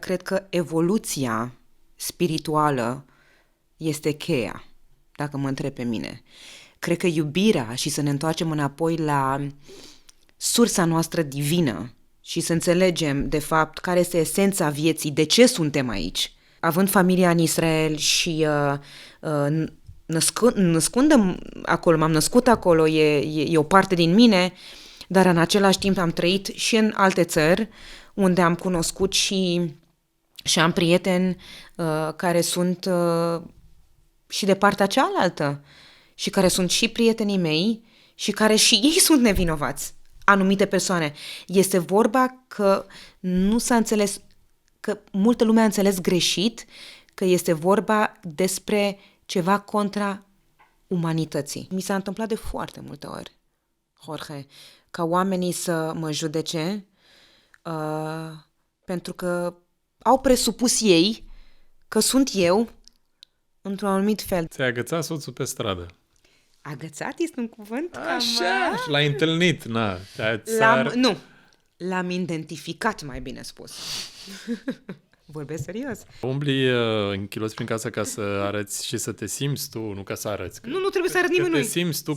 cred că evoluția spirituală este cheia, dacă mă întreb pe mine. Cred că iubirea și să ne întoarcem înapoi la sursa noastră divină și să înțelegem, de fapt, care este esența vieții, de ce suntem aici. Având familia în Israel și născându-mă acolo, m-am născut acolo, e o parte din mine, dar în același timp am trăit și în alte țări, unde am cunoscut și am prieteni care sunt și de partea cealaltă și care sunt și prietenii mei și care și ei sunt nevinovați, anumite persoane. Este vorba că nu s-a înțeles, că multă lume a înțeles greșit că este vorba despre ceva contra umanității. Mi s-a întâmplat de foarte multe ori, Jorge, ca oamenii să mă judece pentru că au presupus ei că sunt eu într-un anumit fel. Ți-ai agățat soțul pe stradă. Agățat este un cuvânt? Așa, și l-ai întâlnit, na. Nu, l-am identificat, mai bine spus. Vorbesc serios. Umbli închiloți prin casă ca să arăți și să te simți tu, nu ca să arăți. Nu trebuie să arăt nimănui. Că te simți tu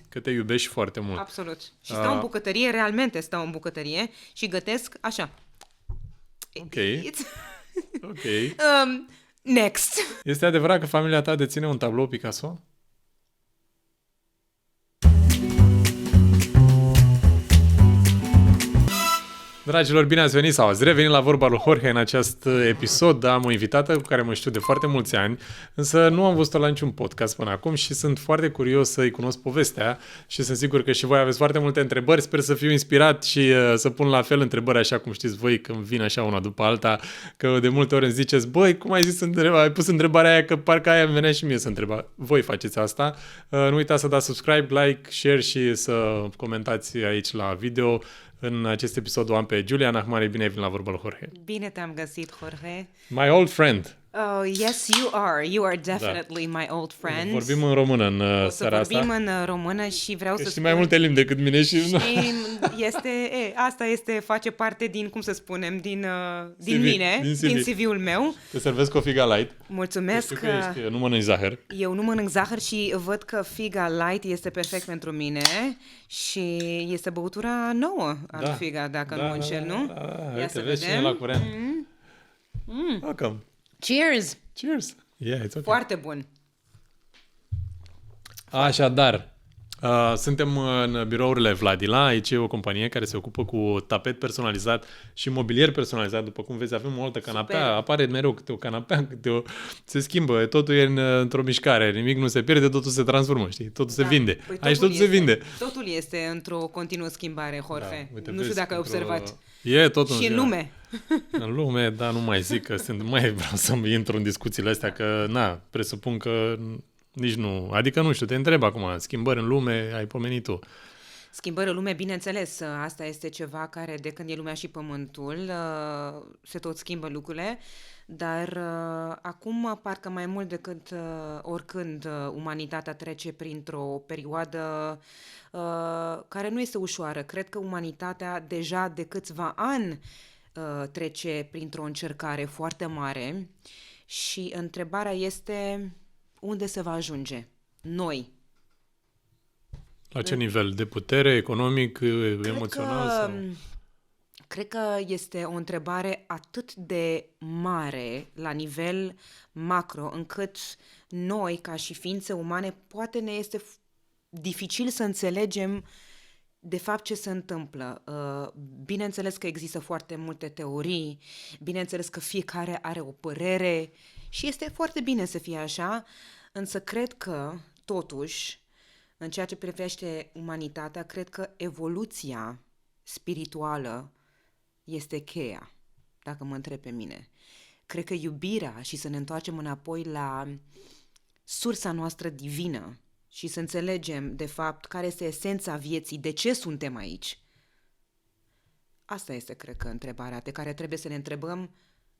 că te iubești foarte mult. Absolut. Și stau în bucătărie, realmente stau în bucătărie și gătesc așa. Ok. Ok. Next. Este adevărat că familia ta deține un tablou Picasso? Dragilor, bine ați venit sau ați revenit la vorba lui Jorge în acest episod. Am o invitată cu care mă știu de foarte mulți ani, însă nu am văzut-o la niciun podcast până acum și sunt foarte curios să-i cunosc povestea și sunt sigur că și voi aveți foarte multe întrebări. Sper să fiu inspirat și să pun la fel întrebări așa cum știți voi când vin așa una după alta, că de multe ori îmi ziceți, băi, cum ai zis ai pus întrebarea aia, că parcă aia îmi venea și mie să întreba. Voi faceți asta. Nu uitați să dați subscribe, like, share și să comentați aici la video. În acest episod o am pe Giulia Nahmari. Bine ai venit la vorba lui Jorge. Bine te-am găsit, Jorge. My old friend. Oh, yes, you are. You are definitely my old friend. Vorbim în română în seara asta. Vorbim în română și vreau să spun... mai multe limbi decât mine și... Asta face parte din, cum să spunem, din mine, din CV-ul meu. Te servesc o figa light. Mulțumesc că nu mănânci zahăr. Eu nu mănânc zahăr și văd că figa light este perfect pentru mine și este băutura nouă al figa, dacă nu înșel, nu? Ia să vezi cine la curent. Welcome. Cheers! Cheers! Yeah, it's okay. Foarte bun. Așadar, suntem în birourile Vladila. Aici e o companie care se ocupă cu tapet personalizat și mobilier personalizat. După cum vezi, avem o altă canapea. Super. Apare mereu câte o canapea, se schimbă. Totul e într-o mișcare. Nimic nu se pierde, totul se transformă, știi? Totul se vinde. Păi aici totul se vinde. Totul este într-o continuă schimbare, Jorge. Uite, nu știu dacă ai observat. E totul și în lume. În lume, da, nu mai zic că nu mai vreau să intru în discuțiile astea, că, presupun că nici nu, adică nu știu, te întreb acum, schimbări în lume, ai pomenit tu. Schimbări în lume, bineînțeles, asta este ceva care de când e lumea și pământul, se tot schimbă lucrurile, dar acum parcă mai mult decât oricând umanitatea trece printr-o perioadă care nu este ușoară. Cred că umanitatea deja de câțiva ani trece printr-o încercare foarte mare și întrebarea este unde se va ajunge? Noi. La ce nivel? De putere, economic, emoțional? Cred că este o întrebare atât de mare la nivel macro, încât noi, ca și ființe umane, poate ne este dificil să înțelegem de fapt ce se întâmplă. Bineînțeles că există foarte multe teorii, bineînțeles că fiecare are o părere și este foarte bine să fie așa, însă cred că, totuși, în ceea ce privește umanitatea, cred că evoluția spirituală este cheia, dacă mă întreb pe mine. Cred că iubirea și să ne întoarcem înapoi la sursa noastră divină și să înțelegem, de fapt, care este esența vieții, de ce suntem aici. Asta este, cred că, întrebarea pe care trebuie să ne întrebăm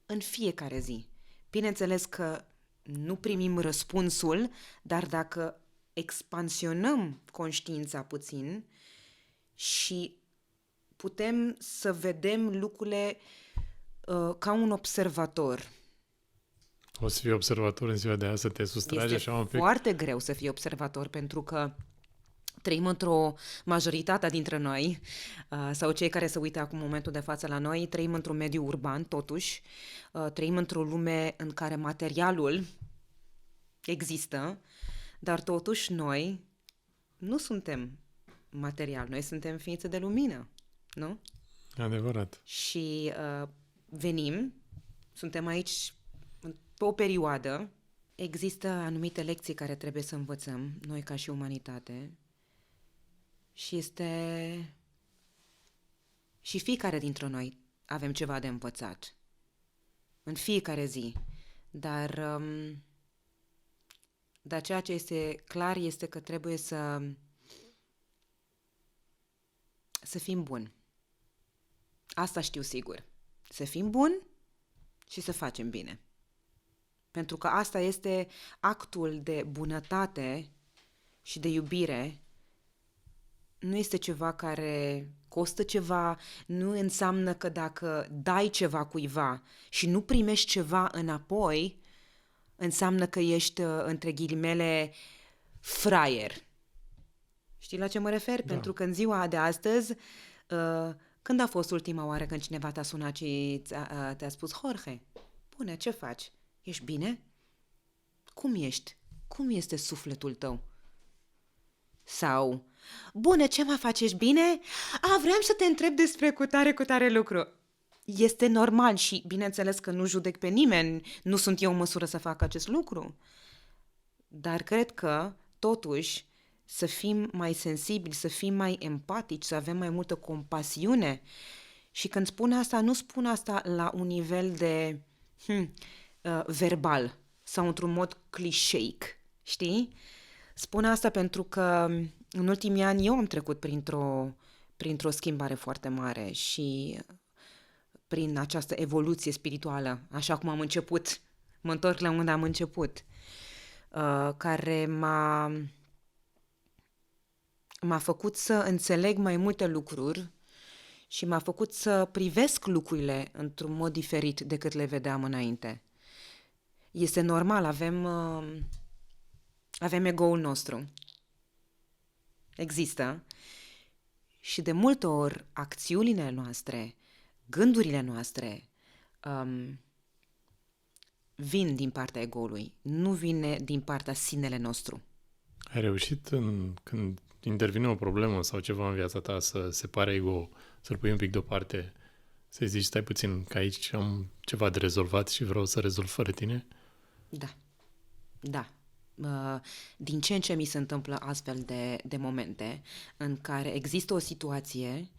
în fiecare zi. Bineînțeles că nu primim răspunsul, dar dacă expansionăm conștiința puțin și putem să vedem lucrurile ca un observator. O să fii observator în ziua de azi, să te sustragi Este așa un pic? foarte greu să fii observator pentru că trăim într-o majoritatea dintre noi, sau cei care se uită acum în momentul de față la noi, trăim într-un mediu urban, totuși, trăim într-o lume în care materialul există, dar totuși noi nu suntem material, noi suntem ființe de lumină, nu? Adevărat. Și venim, suntem aici pe o perioadă, există anumite lecții care trebuie să învățăm, noi ca și umanitate, și este... Și fiecare dintre noi avem ceva de învățat. În fiecare zi. Dar ceea ce este clar este că trebuie să fim buni. Asta știu sigur. Să fim buni și să facem bine. Pentru că asta este actul de bunătate și de iubire. Nu este ceva care costă ceva, nu înseamnă că dacă dai ceva cuiva și nu primești ceva înapoi, înseamnă că ești, între ghilimele, fraier. Știi la ce mă refer? Da. Pentru că în ziua de astăzi, când a fost ultima oară când cineva te-a sunat și te-a spus: Jorge, bune, ce faci? Ești bine? Cum ești? Cum este sufletul tău? Sau: bună, ce mai faci, ești bine? Vreau să te întreb despre cu tare lucru. Este normal și bineînțeles că nu judec pe nimeni, nu sunt eu în măsură să fac acest lucru. Dar cred că, totuși, să fim mai sensibili, să fim mai empatici, să avem mai multă compasiune. Și când spun asta, nu spun asta la un nivel de verbal sau într-un mod clișeic, știi? Spun asta pentru că în ultimii ani eu am trecut printr-o schimbare foarte mare și prin această evoluție spirituală, așa cum am început, mă întorc la unde am început, care m-a făcut să înțeleg mai multe lucruri și m-a făcut să privesc lucrurile într-un mod diferit decât le vedeam înainte. Este normal, avem ego-ul nostru. Există. Și de multe ori acțiunile noastre, gândurile noastre vin din partea ego-ului, nu vine din partea sinele nostru. Ai reușit când intervine o problemă sau ceva în viața ta să separe ego, să-l pui un pic deoparte, să-i zici: stai puțin, că aici am ceva de rezolvat și vreau să rezolv fără tine? Da. Din ce în ce mi se întâmplă astfel de momente în care există o situație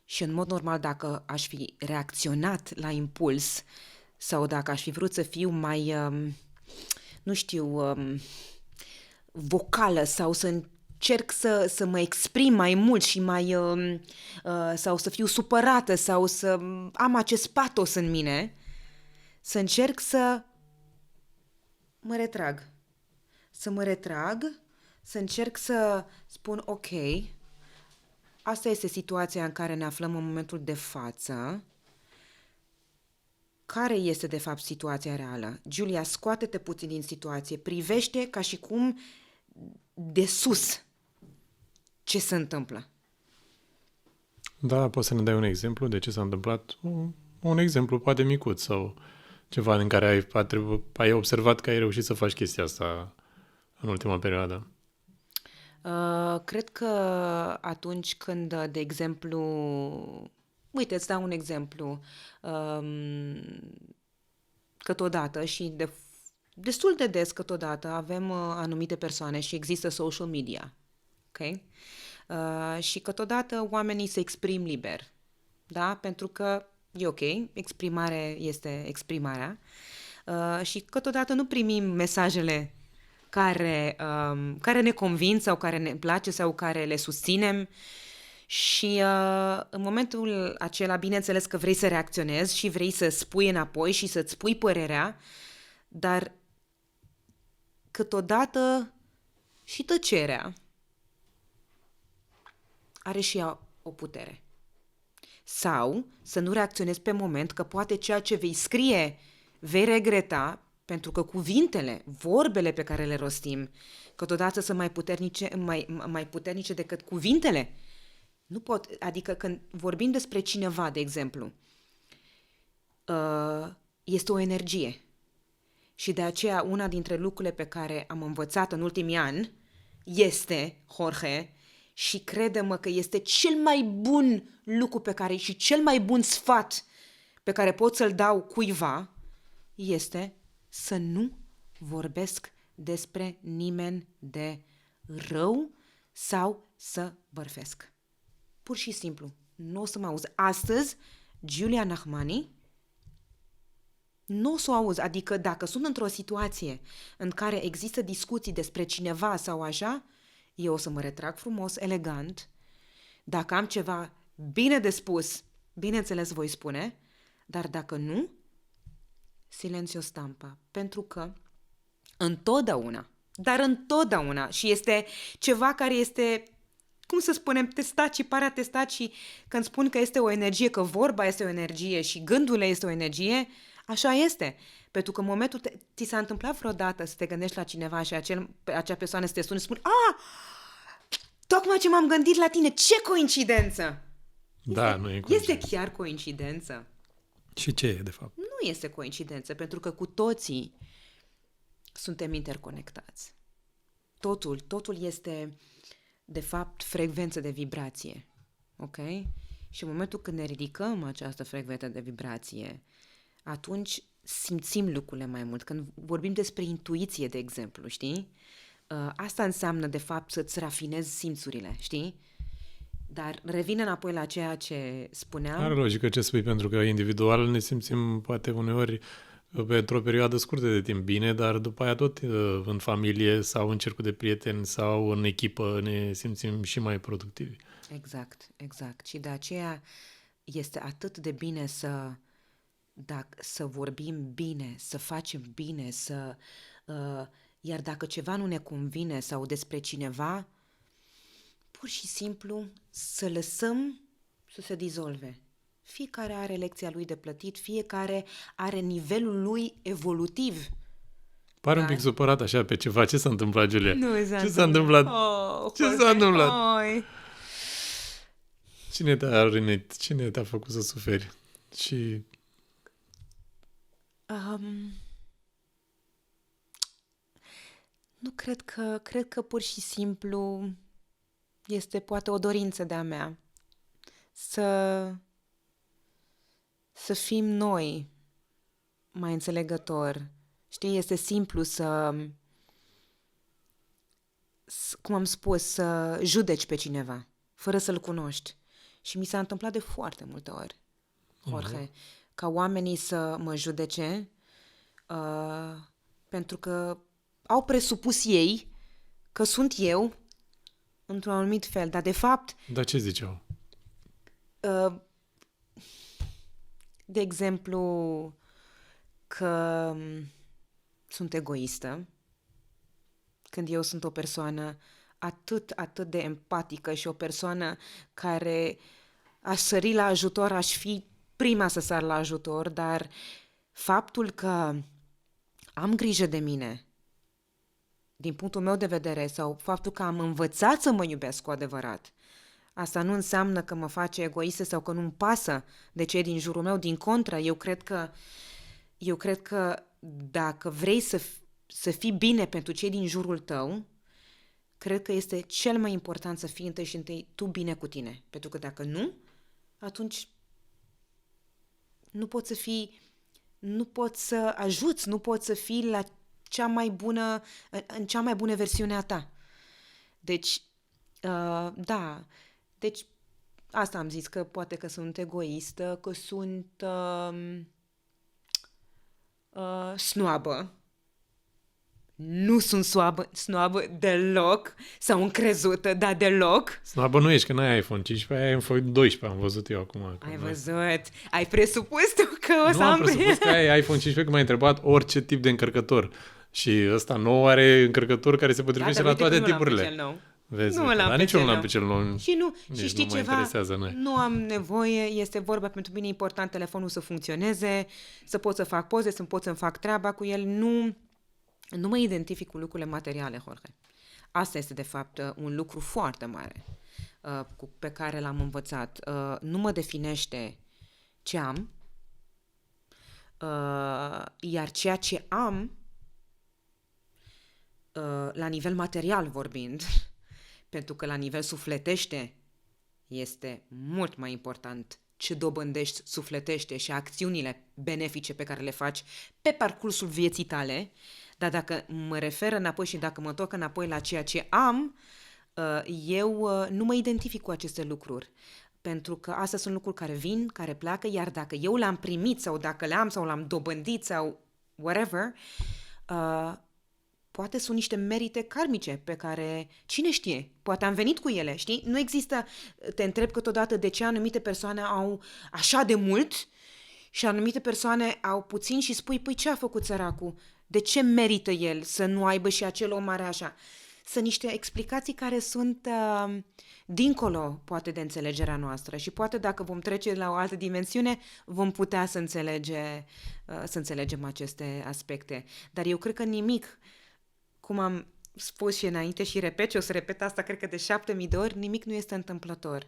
și în mod normal dacă aș fi reacționat la impuls sau dacă aș fi vrut să fiu mai, vocală sau să încerc să mă exprim mai mult și sau să fiu supărată sau să am acest patos în mine, să încerc să mă retrag. Să încerc să spun: ok, asta este situația în care ne aflăm în momentul de față. Care este de fapt situația reală? Giulia, scoate-te puțin din situație, privește ca și cum de sus ce se întâmplă. Da, poți să ne dai un exemplu de ce s-a întâmplat? Un exemplu poate micuț sau ceva în care ai observat că ai reușit să faci chestia asta în ultima perioadă. Cred că atunci când, de exemplu, uite, îți dau un exemplu, câteodată și destul de des câteodată avem anumite persoane și există social media, ok? Și câteodată oamenii se exprim liber, da? Pentru că e ok, exprimare este exprimarea și câteodată nu primim mesajele care ne convin sau care ne place sau care le susținem și în momentul acela, bineînțeles că vrei să reacționezi și vrei să spui înapoi și să-ți spui părerea, dar câteodată și tăcerea are și ea o putere. Sau să nu reacționezi pe moment, că poate ceea ce vei scrie vei regreta, pentru că cuvintele, vorbele pe care le rostim, câteodată sunt mai puternice decât cuvintele. Nu pot, adică când vorbim despre cineva, de exemplu, este o energie. Și de aceea una dintre lucrurile pe care am învățat în ultimii ani este, Jorge, și crede-mă că este cel mai bun lucru pe care și cel mai bun sfat pe care pot să-l dau cuiva, este să nu vorbesc despre nimeni de rău sau să bărfesc. Pur și simplu. Nu o să mă auzi. Astăzi, Giulia Nahmani, nu o să o auzi. Adică dacă sunt într-o situație în care există discuții despre cineva sau așa, eu o să mă retrag frumos, elegant. Dacă am ceva bine de spus, bineînțeles voi spune, dar dacă nu, silencio stampa. Pentru că întotdeauna, dar întotdeauna, și este ceva care este, cum să spunem, testat și pare testat, și când spun că este o energie, că vorba este o energie și gândul este o energie, așa este. Pentru că în momentul ți s-a întâmplat vreodată să te gândești la cineva și acea persoană să te sune și spune: tocmai ce m-am gândit la tine, ce coincidență! Da, nu e coincidență. Este chiar coincidență? Și ce e, de fapt? Nu este coincidență, pentru că cu toții suntem interconectați. Totul este, de fapt, frecvență de vibrație. Ok? Și în momentul când ne ridicăm această frecvență de vibrație, atunci simțim lucrurile mai mult. Când vorbim despre intuiție, de exemplu, știi? Asta înseamnă, de fapt, să-ți rafinezi simțurile, știi? Dar revin înapoi la ceea ce spuneam. Are logică ce spui, pentru că individual ne simțim poate uneori pentru o perioadă scurtă de timp bine, dar după aia tot în familie sau în cercul de prieteni sau în echipă ne simțim și mai productivi. Exact. Și de aceea este atât de bine să vorbim bine, să facem bine, iar dacă ceva nu ne convine sau despre cineva, pur și simplu să lăsăm să se dizolve. Fiecare are lecția lui de plătit, fiecare are nivelul lui evolutiv. Pare un pic supărat așa pe ceva. Ce s-a întâmplat, Giulia? Ce s-a întâmplat? Ce s-a întâmplat? Cine te-a rănit? Cine te-a făcut să suferi? Și... Nu cred că pur și simplu este poate o dorință de-a mea să fim noi mai înțelegători. Știi, este simplu cum am spus, să judeci pe cineva fără să-l cunoști. Și mi s-a întâmplat de foarte multe ori, Jorge, ca oamenii să mă judece pentru că au presupus ei că sunt eu într-un anumit fel, dar de fapt... Dar ce ziceau? De exemplu, că sunt egoistă, când eu sunt o persoană atât de empatică și o persoană care aș sări la ajutor, aș fi prima să sar la ajutor, dar faptul că am grijă de mine, din punctul meu de vedere, sau faptul că am învățat să mă iubesc cu adevărat, asta nu înseamnă că mă face egoistă sau că nu-mi pasă de cei din jurul meu. Din contră, eu cred că dacă vrei să fii bine pentru cei din jurul tău, cred că este cel mai important să fii întâi tu bine cu tine. Pentru că dacă nu, atunci nu poți să ajuți, nu poți să fii la în cea mai bună versiune a ta. Deci, da, deci asta am zis, că poate că sunt egoistă, că sunt snoabă. Nu sunt snoabă deloc, sau încrezută, dar deloc. Snoabă nu ești, că n-ai iPhone 15, ai iPhone 12, am văzut eu acum. Ai văzut? Ai presupus tu că o să am... Nu am presupus că ai iPhone 15, că m-ai întrebat orice tip de încărcător. Și ăsta nou are încărcător care se potrivește la toate tipurile. Vezi, Nu uite, l-am dar pe nici eu nu cel l-am pe cel nou. Și nu, Nici și știi nu mă ceva? interesează, noi. Nu am nevoie, este vorba pentru mine important telefonul să funcționeze, să pot să fac poze, să pot să-mi fac treaba cu el. Nu mă identific cu lucrurile materiale, Jorge. Asta este, de fapt, un lucru foarte mare pe care l-am învățat. Nu mă definește ce am, iar ceea ce am, la nivel material vorbind, pentru că la nivel sufletește este mult mai important ce dobândești sufletește și acțiunile benefice pe care le faci pe parcursul vieții tale, dar dacă mă refer înapoi și dacă mă întorc înapoi la ceea ce am, eu nu mă identific cu aceste lucruri. Pentru că astea sunt lucruri care vin, care pleacă, iar dacă eu le-am primit sau dacă le-am sau l-am dobândit sau whatever, poate sunt niște merite karmice pe care, cine știe, poate am venit cu ele, știi? Nu există, te întreb câteodată de ce anumite persoane au așa de mult și anumite persoane au puțin și spui, păi ce a făcut săracul? De ce merită el să nu aibă și acel om are așa? Sunt niște explicații care sunt dincolo, poate, de înțelegerea noastră și poate dacă vom trece la o altă dimensiune, vom putea să înțelegem aceste aspecte. Dar eu cred că nimic, cum am spus și înainte și repet, și o să repet asta cred că de 7.000 de ori, nimic nu este întâmplător.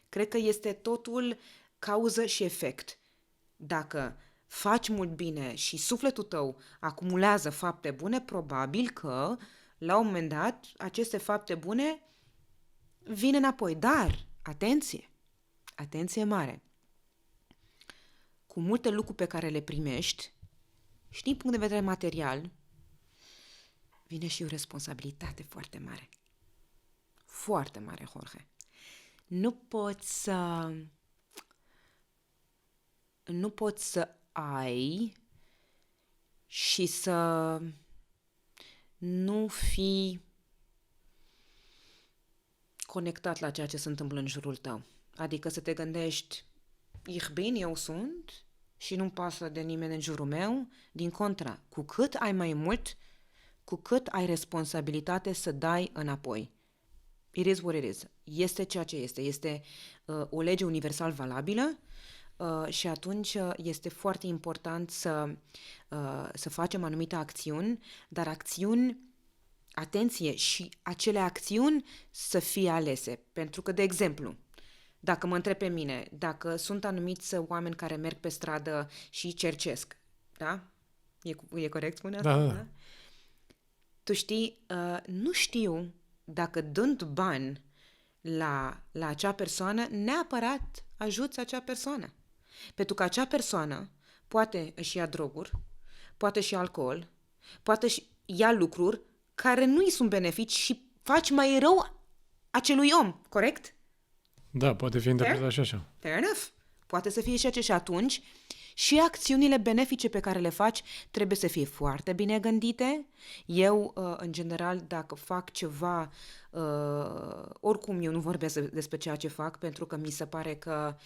Cred că este totul cauză și efect. Dacă faci mult bine și sufletul tău acumulează fapte bune, probabil că la un moment dat aceste fapte bune vin înapoi. Dar, atenție mare, cu multe lucruri pe care le primești și din punct de vedere material, vine și o responsabilitate foarte mare. Foarte mare, Jorge. Nu poți să ai și să nu fii conectat la ceea ce se întâmplă în jurul tău. Adică să te gândești, ich bin, eu sunt și nu-mi pasă de nimeni în jurul meu. Din contra, cu cât ai mai mult, cu cât ai responsabilitate să dai înapoi. It is what it is. Este ceea ce este. Este o lege universal valabilă și atunci este foarte important să facem anumite acțiuni, dar acțiuni, atenție, și acele acțiuni să fie alese. Pentru că, de exemplu, dacă mă întreb pe mine, dacă sunt anumiți oameni care merg pe stradă și cercesc, da? E corect spune asta? Da. Tu știi, nu știu dacă dând bani la acea persoană, neapărat ajuți acea persoană. Pentru că acea persoană poate își ia droguri, poate și alcool, poate și ia lucruri care nu îi sunt benefici și faci mai rău acelui om, corect? Da, poate fi interpretat și așa. Fair enough. Poate să fie și așa și atunci și acțiunile benefice pe care le faci trebuie să fie foarte bine gândite. Eu, în general, dacă fac ceva, oricum eu nu vorbesc despre ceea ce fac, pentru că mi se pare că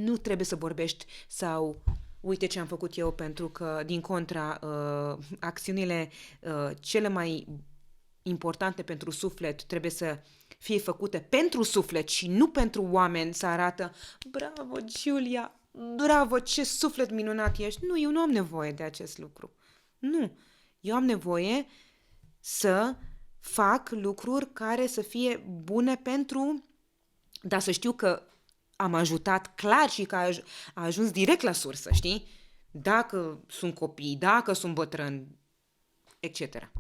nu trebuie să vorbești sau uite ce am făcut eu, pentru că, din contra, acțiunile cele mai importante pentru suflet trebuie să fie făcute pentru suflet și nu pentru oameni, să arată bravo, Giulia, bravo, ce suflet minunat ești. Nu, eu nu am nevoie de acest lucru. Nu, eu am nevoie să fac lucruri care să fie bune pentru, dar să știu că am ajutat clar și că a ajuns direct la sursă, știi? Dacă sunt copii, dacă sunt bătrâni, etc.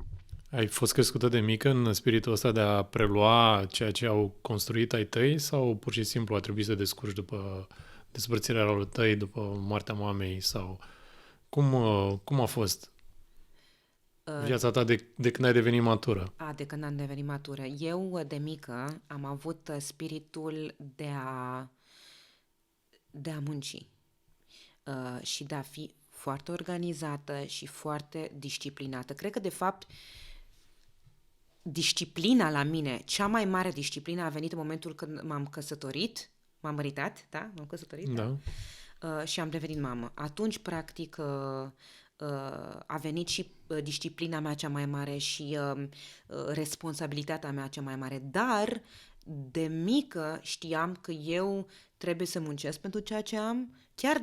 Ai fost crescută de mică în spiritul ăsta de a prelua ceea ce au construit ai tăi sau pur și simplu a trebuit să te descurci după despărțirea lor tăi, după moartea mamei sau cum a fost viața ta de când ai devenit matură? De când am devenit matură. Eu, de mică, am avut spiritul de a munci și de a fi foarte organizată și foarte disciplinată. Cred că, de fapt, disciplina la mine, cea mai mare disciplină a venit în momentul când m-am căsătorit, m-am măritat, da? M-am căsătorit, Da. Și am devenit mamă. Atunci, practic, a venit și disciplina mea cea mai mare și responsabilitatea mea cea mai mare, dar de mică știam că eu trebuie să muncesc pentru ceea ce am, chiar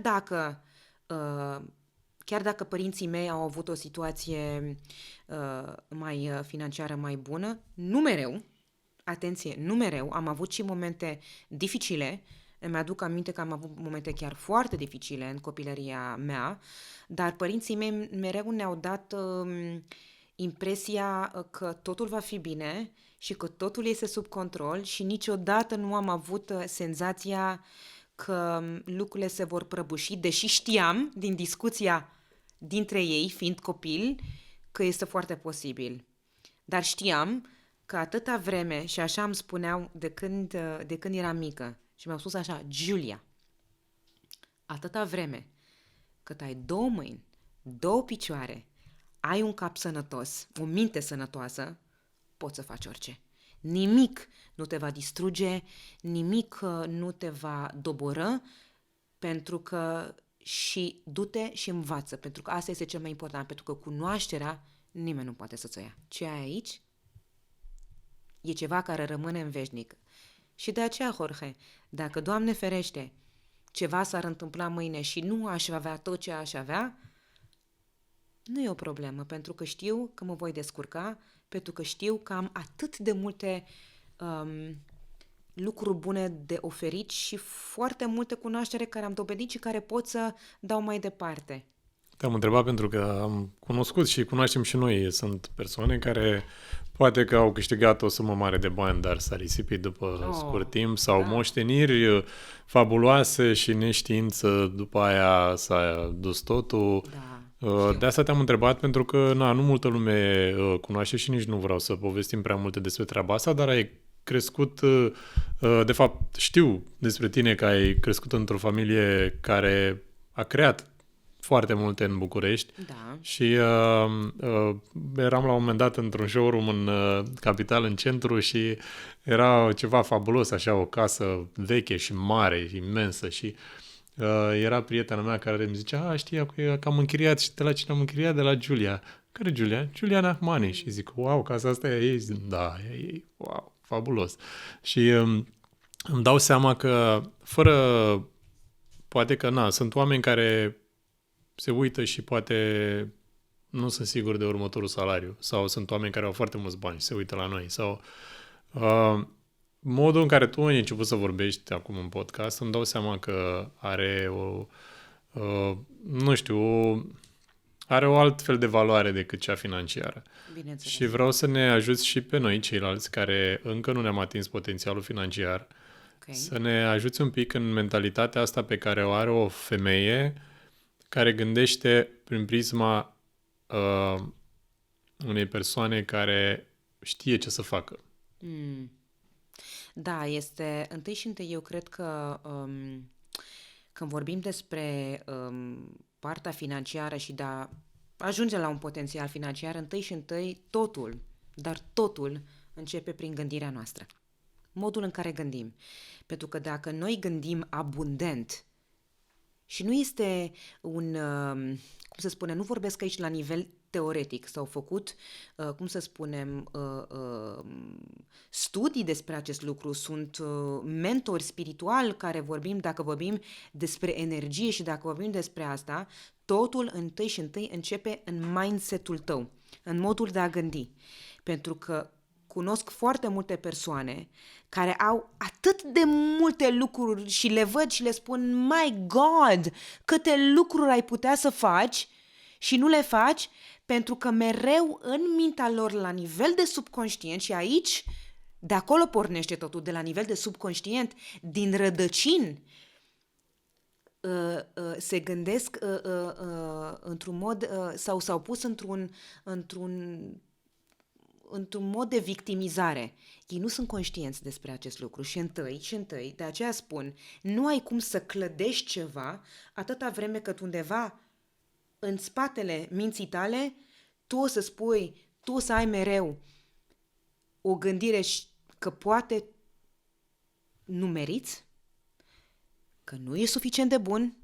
dacă părinții mei au avut o situație mai financiară mai bună, nu mereu, atenție, nu mereu, am avut și momente dificile. Îmi aduc aminte că am avut momente chiar foarte dificile în copilăria mea, dar părinții mei mereu ne-au dat impresia că totul va fi bine și că totul este sub control și niciodată nu am avut senzația că lucrurile se vor prăbuși, deși știam din discuția dintre ei, fiind copil, că este foarte posibil. Dar știam că atâta vreme, și așa îmi spuneau de când eram mică, și mi-au spus așa, Giulia, atâta vreme cât ai 2 mâini, 2 picioare, ai un cap sănătos, o minte sănătoasă, poți să faci orice. Nimic nu te va distruge, nimic nu te va doboră, pentru că și du-te și învață, pentru că asta este cel mai important, pentru că cunoașterea nimeni nu poate să-ți o ia. Ce ai aici e ceva care rămâne în veșnic. Și de aceea, Jorge, dacă, Doamne ferește, ceva s-ar întâmpla mâine și nu aș avea tot ce aș avea, nu e o problemă, pentru că știu că mă voi descurca, pentru că știu că am atât de multe lucruri bune de oferit și foarte multe cunoaștere care am dovedit și care pot să dau mai departe. Te-am întrebat pentru că am cunoscut și cunoaștem și noi. Sunt persoane care poate că au câștigat o sumă mare de bani, dar s-a risipit după scurt timp, sau moșteniri fabuloase și neștiință, după aia s-a dus totul. De asta te-am întrebat, pentru că nu multă lume cunoaște și nici nu vreau să povestim prea multe despre treaba asta, dar ai crescut, de fapt știu despre tine că ai crescut într-o familie care a creat foarte multe în București. Da. Și eram la un moment dat într-un showroom în capital, în centru, și era ceva fabulos, așa, o casă veche și mare, imensă, și era prietena mea care îmi zicea, știa că am închiriat. Și de la cine am închiriat? De la Giulia. Care Giulia? Giulia Nahmani. Și zic, wow, casa asta e a ei? Zic, da, e a ei. Wow, fabulos. Și îmi dau seama că poate că, sunt oameni care se uită și poate nu sunt siguri de următorul salariu, sau sunt oameni care au foarte mulți bani și se uită la noi, sau modul în care tu ai început să vorbești acum în podcast, îmi dau seama că are are o alt fel de valoare decât cea financiară. Bineînțeles. Și vreau să ne ajuți și pe noi, ceilalți, care încă nu ne-am atins potențialul financiar, să ne ajuți un pic în mentalitatea asta pe care o are o femeie care gândește prin prisma unei persoane care știe ce să facă. Da, este întâi și întâi, eu cred că când vorbim despre partea financiară și de a ajunge la un potențial financiar, întâi și întâi totul începe prin gândirea noastră. Modul în care gândim. Pentru că dacă noi gândim abundent, și nu este nu vorbesc aici la nivel teoretic, s-au făcut, studii despre acest lucru, sunt mentori spirituali care dacă vorbim despre energie și dacă vorbim despre asta, totul întâi și întâi începe în mindset-ul tău, în modul de a gândi. Pentru că cunosc foarte multe persoane care au atât de multe lucruri și le văd și le spun, my God, câte lucruri ai putea să faci și nu le faci, pentru că mereu în mintea lor, la nivel de subconștient, și aici, de acolo pornește totul, de la nivel de subconștient, din rădăcini, se gândesc într-un mod, sau s-au pus într-un mod de victimizare. Ei nu sunt conștienți despre acest lucru și întâi, de aceea spun, nu ai cum să clădești ceva atâta vreme cât undeva în spatele minții tale tu o să spui, tu o să ai mereu o gândire că poate nu meriți, că nu e suficient de bun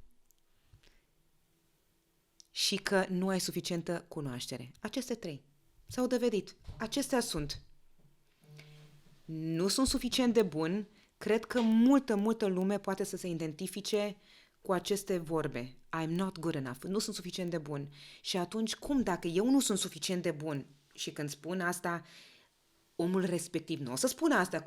și că nu ai suficientă cunoaștere. Aceste 3 s-au dovedit. Acestea sunt. Nu sunt suficient de bun. Cred că multă lume poate să se identifice cu aceste vorbe. I'm not good enough. Nu sunt suficient de bun. Și atunci, cum dacă eu nu sunt suficient de bun? Și când spun asta, omul respectiv nu o să spună asta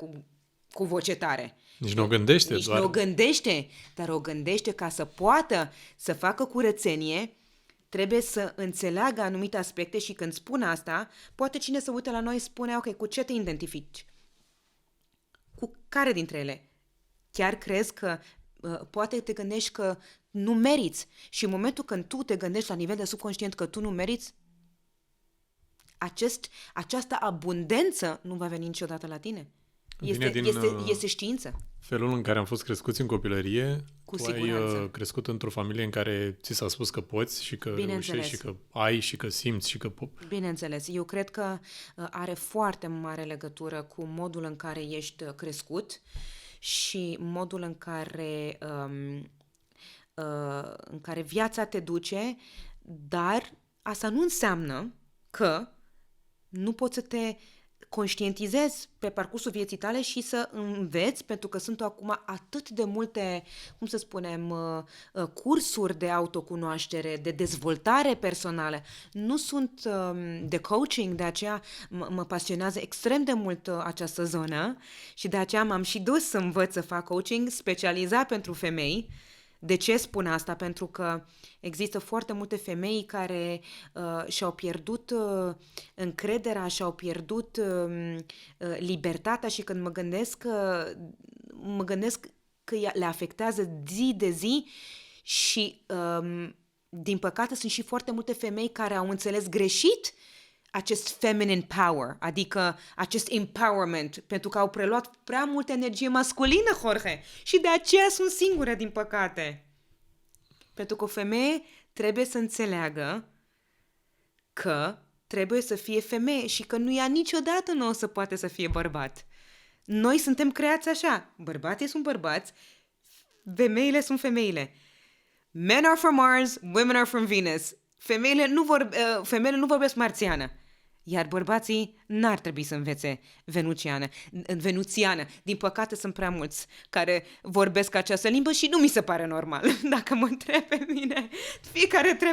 cu voce tare. Nici nu o gândește. Nici nu o gândește, dar o gândește ca să poată să facă curățenie, trebuie să înțeleagă anumite aspecte și când spun asta, poate cine se uită la noi spune, ok, cu ce te identifici? Cu care dintre ele? Chiar crezi că poate te gândești că nu meriți și în momentul când tu te gândești la nivel de subconștient că tu nu meriți, această abundență nu va veni niciodată la tine. Este știință. Felul în care am fost crescuți în copilărie, cu tu siguranță. ai crescut într-o familie în care ți s-a spus că poți și că reușești și că ai și că simți și că... Bineînțeles. Eu cred că are foarte mare legătură cu modul în care ești crescut și modul în care viața te duce, dar asta nu înseamnă că nu poți să te conștientizezi pe parcursul vieții tale și să înveți, pentru că sunt acum atât de multe, cum să spunem, cursuri de autocunoaștere, de dezvoltare personală. Nu sunt de coaching, de aceea mă pasionează extrem de mult această zonă și de aceea m-am și dus să învăț să fac coaching specializat pentru femei. De ce spun asta? Pentru că există foarte multe femei care și-au pierdut încrederea, și-au pierdut libertatea și când mă gândesc că le afectează zi de zi și din păcate sunt și foarte multe femei care au înțeles greșit acest feminine power, adică acest empowerment, pentru că au preluat prea multă energie masculină, Jorge, și de aceea sunt singure, din păcate. Pentru că o femeie trebuie să înțeleagă că trebuie să fie femeie și că ea niciodată nu o să poate să fie bărbat. Noi suntem creați așa. Bărbații sunt bărbați, femeile sunt femeile. Men are from Mars, women are from Venus. Femeile nu vorbesc marțiană. Iar bărbații n-ar trebui să învețe venuțiană. Din păcate sunt prea mulți care vorbesc această limbă și nu mi se pare normal. Dacă mă întreb pe mine,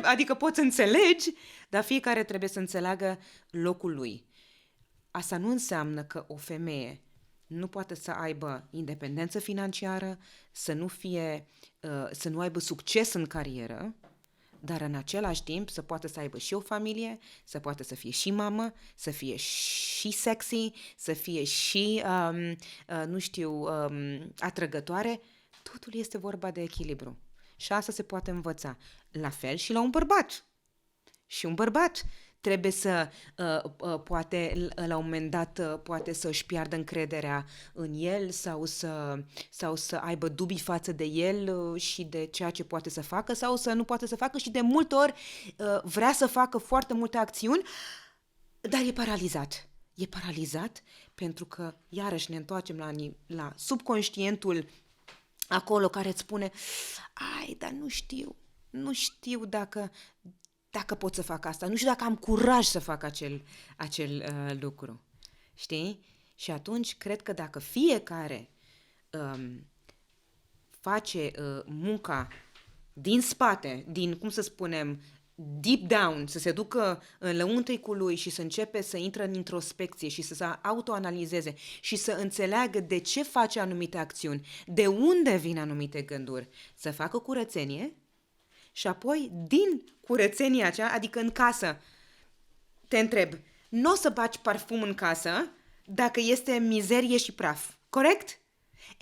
adică poți înțelegi, dar fiecare trebuie să înțeleagă locul lui. Asta nu înseamnă că o femeie nu poate să aibă independență financiară, să nu aibă succes în carieră, dar în același timp să poată să aibă și o familie, să poată să fie și mamă, să fie și sexy, să fie și, atrăgătoare. Totul este vorba de echilibru. Și asta se poate învăța. La fel și la un bărbat. Și un bărbat trebuie să, poate, la un moment dat, poate să-și piardă încrederea în el sau să aibă dubii față de el și de ceea ce poate să facă sau să nu poate să facă și de multe ori vrea să facă foarte multe acțiuni, dar e paralizat. E paralizat pentru că, iarăși, ne întoarcem la subconștientul acolo care îți spune, dar nu știu dacă pot să fac asta, nu știu dacă am curaj să fac acel lucru. Știi? Și atunci cred că dacă fiecare face munca din spate, din, cum să spunem, deep down, să se ducă în lăuntricul lui și să începe să intre în introspecție și să se autoanalizeze și să înțeleagă de ce face anumite acțiuni, de unde vin anumite gânduri, să facă curățenie și apoi din curățenia aceea, adică în casă, te întreb, nu o să bagi parfum în casă dacă este mizerie și praf, corect?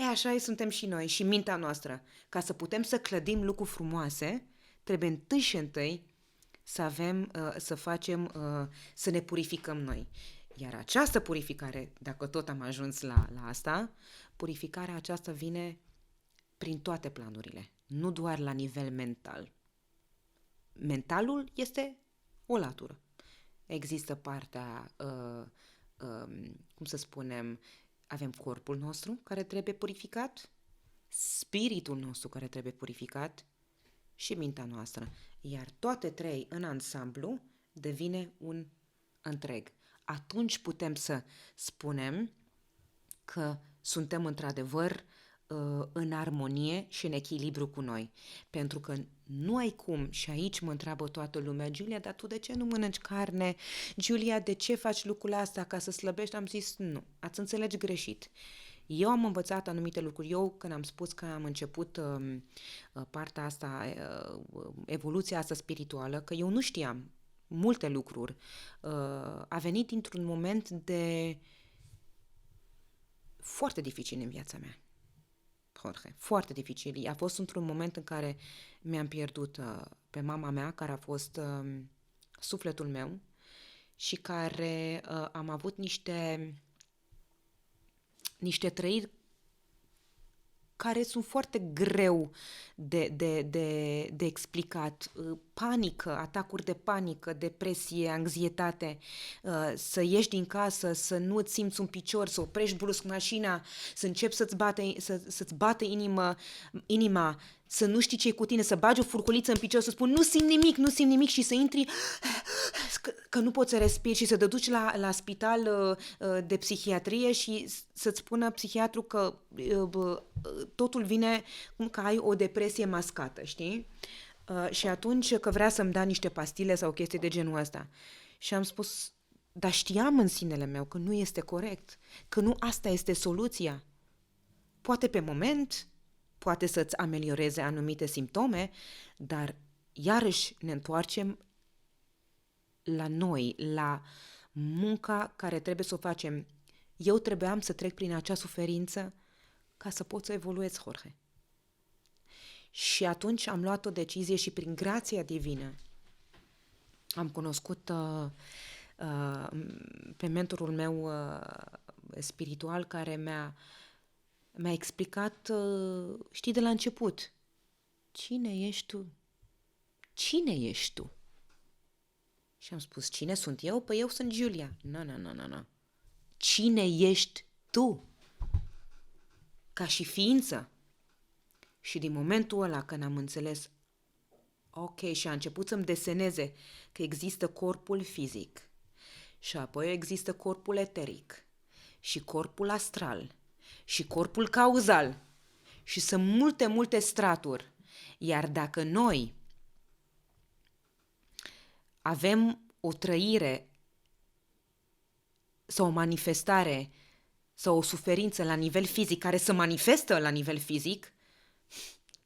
Așa suntem și noi și mintea noastră. Ca să putem să clădim lucruri frumoase, trebuie întâi și întâi să ne purificăm noi. Iar această purificare, dacă tot am ajuns la asta, purificarea aceasta vine prin toate planurile, nu doar la nivel mental. Mentalul este o latură. Există partea, cum să spunem, avem corpul nostru care trebuie purificat, spiritul nostru care trebuie purificat și mintea noastră. Iar toate trei în ansamblu devine un întreg. Atunci putem să spunem că suntem într-adevăr în armonie și în echilibru cu noi. Pentru că nu ai cum, și aici mă întreabă toată lumea, Giulia, dar tu de ce nu mănânci carne? Giulia, de ce faci lucrul ăsta ca să slăbești? Am zis, nu, ați înțelegi greșit. Eu am învățat anumite lucruri. Eu, când am spus că am început partea asta, evoluția asta spirituală, că eu nu știam multe lucruri, a venit dintr-un moment de foarte dificil în viața mea. Jorge, foarte dificil. A fost într-un moment în care mi-am pierdut pe mama mea, care a fost sufletul meu și care am avut niște trăiri care sunt foarte greu de explicat. Panică, atacuri de panică, depresie, anxietate, să ieși din casă, să nu-ți simți un picior, să oprești brusc mașina, să începi să-ți bate inima, să nu știi ce-i cu tine, să bagi o furculiță în picior, să spun nu simt nimic și să intri că nu poți să respiri și să te duci la spital de psihiatrie și să-ți spună psihiatru că totul vine cum că ai o depresie mascată, știi? Și atunci că vrea să-mi dea niște pastile sau chestii de genul ăsta. Și am spus, dar știam în sinele meu că nu este corect, că nu asta este soluția. Poate pe moment, poate să-ți amelioreze anumite simptome, dar iarăși ne întoarcem la noi, la munca care trebuie să o facem. Eu trebuiam să trec prin acea suferință ca să pot să evoluez, Jorge. Și atunci am luat o decizie și prin grația divină am cunoscut pe mentorul meu spiritual care mi-a explicat, știi, de la început, cine ești tu? Cine ești tu? Și am spus, cine sunt eu? Păi eu sunt Giulia. Nu. Cine ești tu? Ca și ființă. Și din momentul ăla când am înțeles, ok, și a început să-mi deseneze că există corpul fizic și apoi există corpul eteric și corpul astral și corpul cauzal și sunt multe straturi. Iar dacă noi avem o trăire sau o manifestare sau o suferință la nivel fizic care se manifestă la nivel fizic,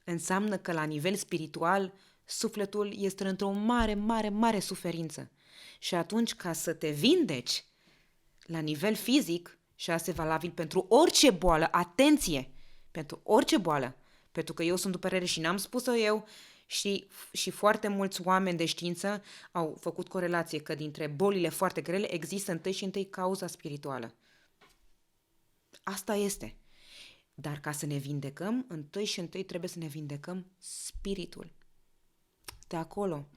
înseamnă că la nivel spiritual sufletul este într-o mare suferință. Și atunci, ca să te vindeci la nivel fizic, și asta e valabil pentru orice boală, atenție, pentru orice boală, pentru că eu sunt de părere și n-am spus-o eu, și foarte mulți oameni de știință au făcut corelație că dintre bolile foarte grele există întâi cauza spirituală. Asta este. Dar ca să ne vindecăm, întâi trebuie să ne vindecăm spiritul. De acolo.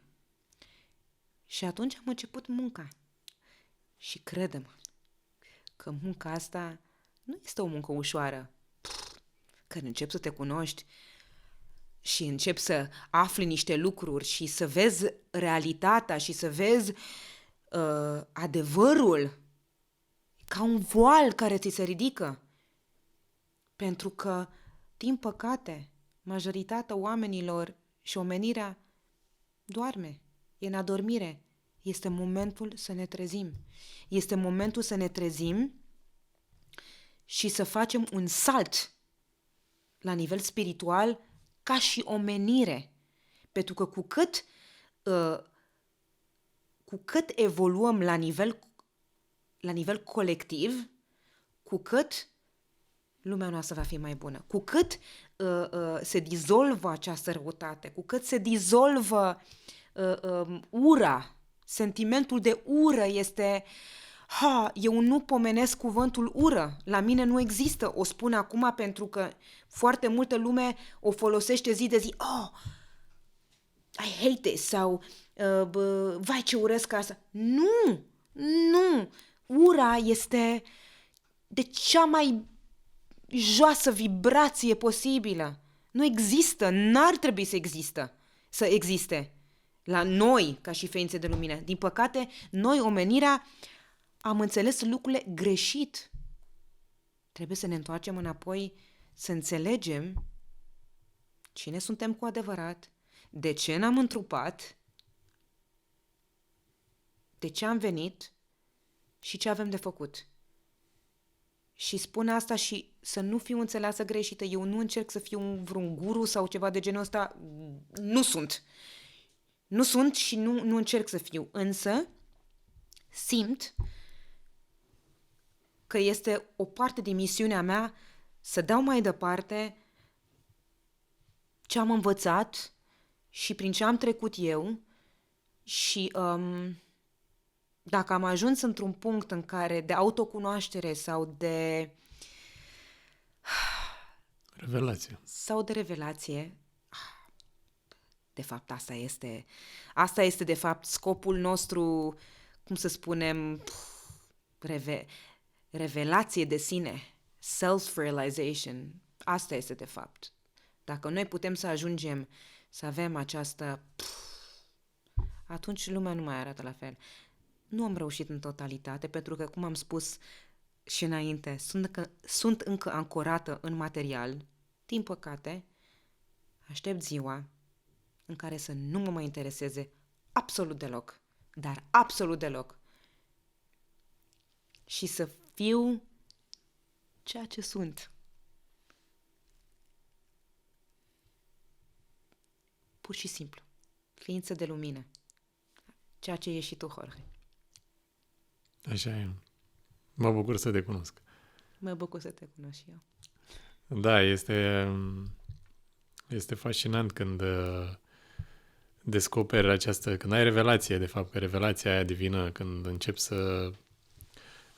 Și atunci am început munca. Și crede-mă că munca asta nu este o muncă ușoară. Când începi să te cunoști și începi să afli niște lucruri și să vezi realitatea și să vezi adevărul ca un voal care ți se ridică. Pentru că, din păcate, majoritatea oamenilor și omenirea doarme, e în adormire. Este momentul să ne trezim. Este momentul să ne trezim și să facem un salt la nivel spiritual ca și omenire. Pentru că cu cât evoluăm la nivel colectiv, cu cât lumea noastră va fi mai bună. Cu cât se dizolvă această răutate, cu cât se dizolvă ura, sentimentul de ură este... eu nu pomenesc cuvântul ură. La mine nu există. O spun acum pentru că foarte multă lume o folosește zi de zi. I hate this sau vai ce urăsc asta. Nu! Ura este de cea mai joasă vibrație posibilă. Nu există, n-ar trebui să există. să existe la noi ca și ființe de lumină. Din păcate, noi, omenirea, am înțeles lucrurile greșit. Trebuie să ne întoarcem înapoi, să înțelegem cine suntem cu adevărat, de ce n-am întrupat, de ce am venit și ce avem de făcut. Și spun asta și să nu fiu înțeleasă greșită. Eu nu încerc să fiu vreun guru sau ceva de genul ăsta. Nu sunt. Nu sunt și nu încerc să fiu. Însă simt că este o parte din misiunea mea să dau mai departe ce am învățat și prin ce am trecut eu și dacă am ajuns într-un punct în care de autocunoaștere sau de revelație, de fapt asta este de fapt scopul nostru, cum să spunem, revelație de sine, self-realization. Asta este de fapt. Dacă noi putem să ajungem să avem această, atunci lumea nu mai arată la fel. Nu am reușit în totalitate, pentru că, cum am spus și înainte, sunt încă ancorată în material. Din păcate, aștept ziua în care să nu mă mai intereseze absolut deloc, dar absolut deloc. Și să fiu ceea ce sunt. Pur și simplu. Ființă de lumină. Ceea ce ești și tu, Jorge. Așa e. Mă bucur să te cunosc. Mă bucur să te cunosc și eu. Da, este fascinant când descoperi când ai revelație, de fapt, că revelația aia divină, când începi să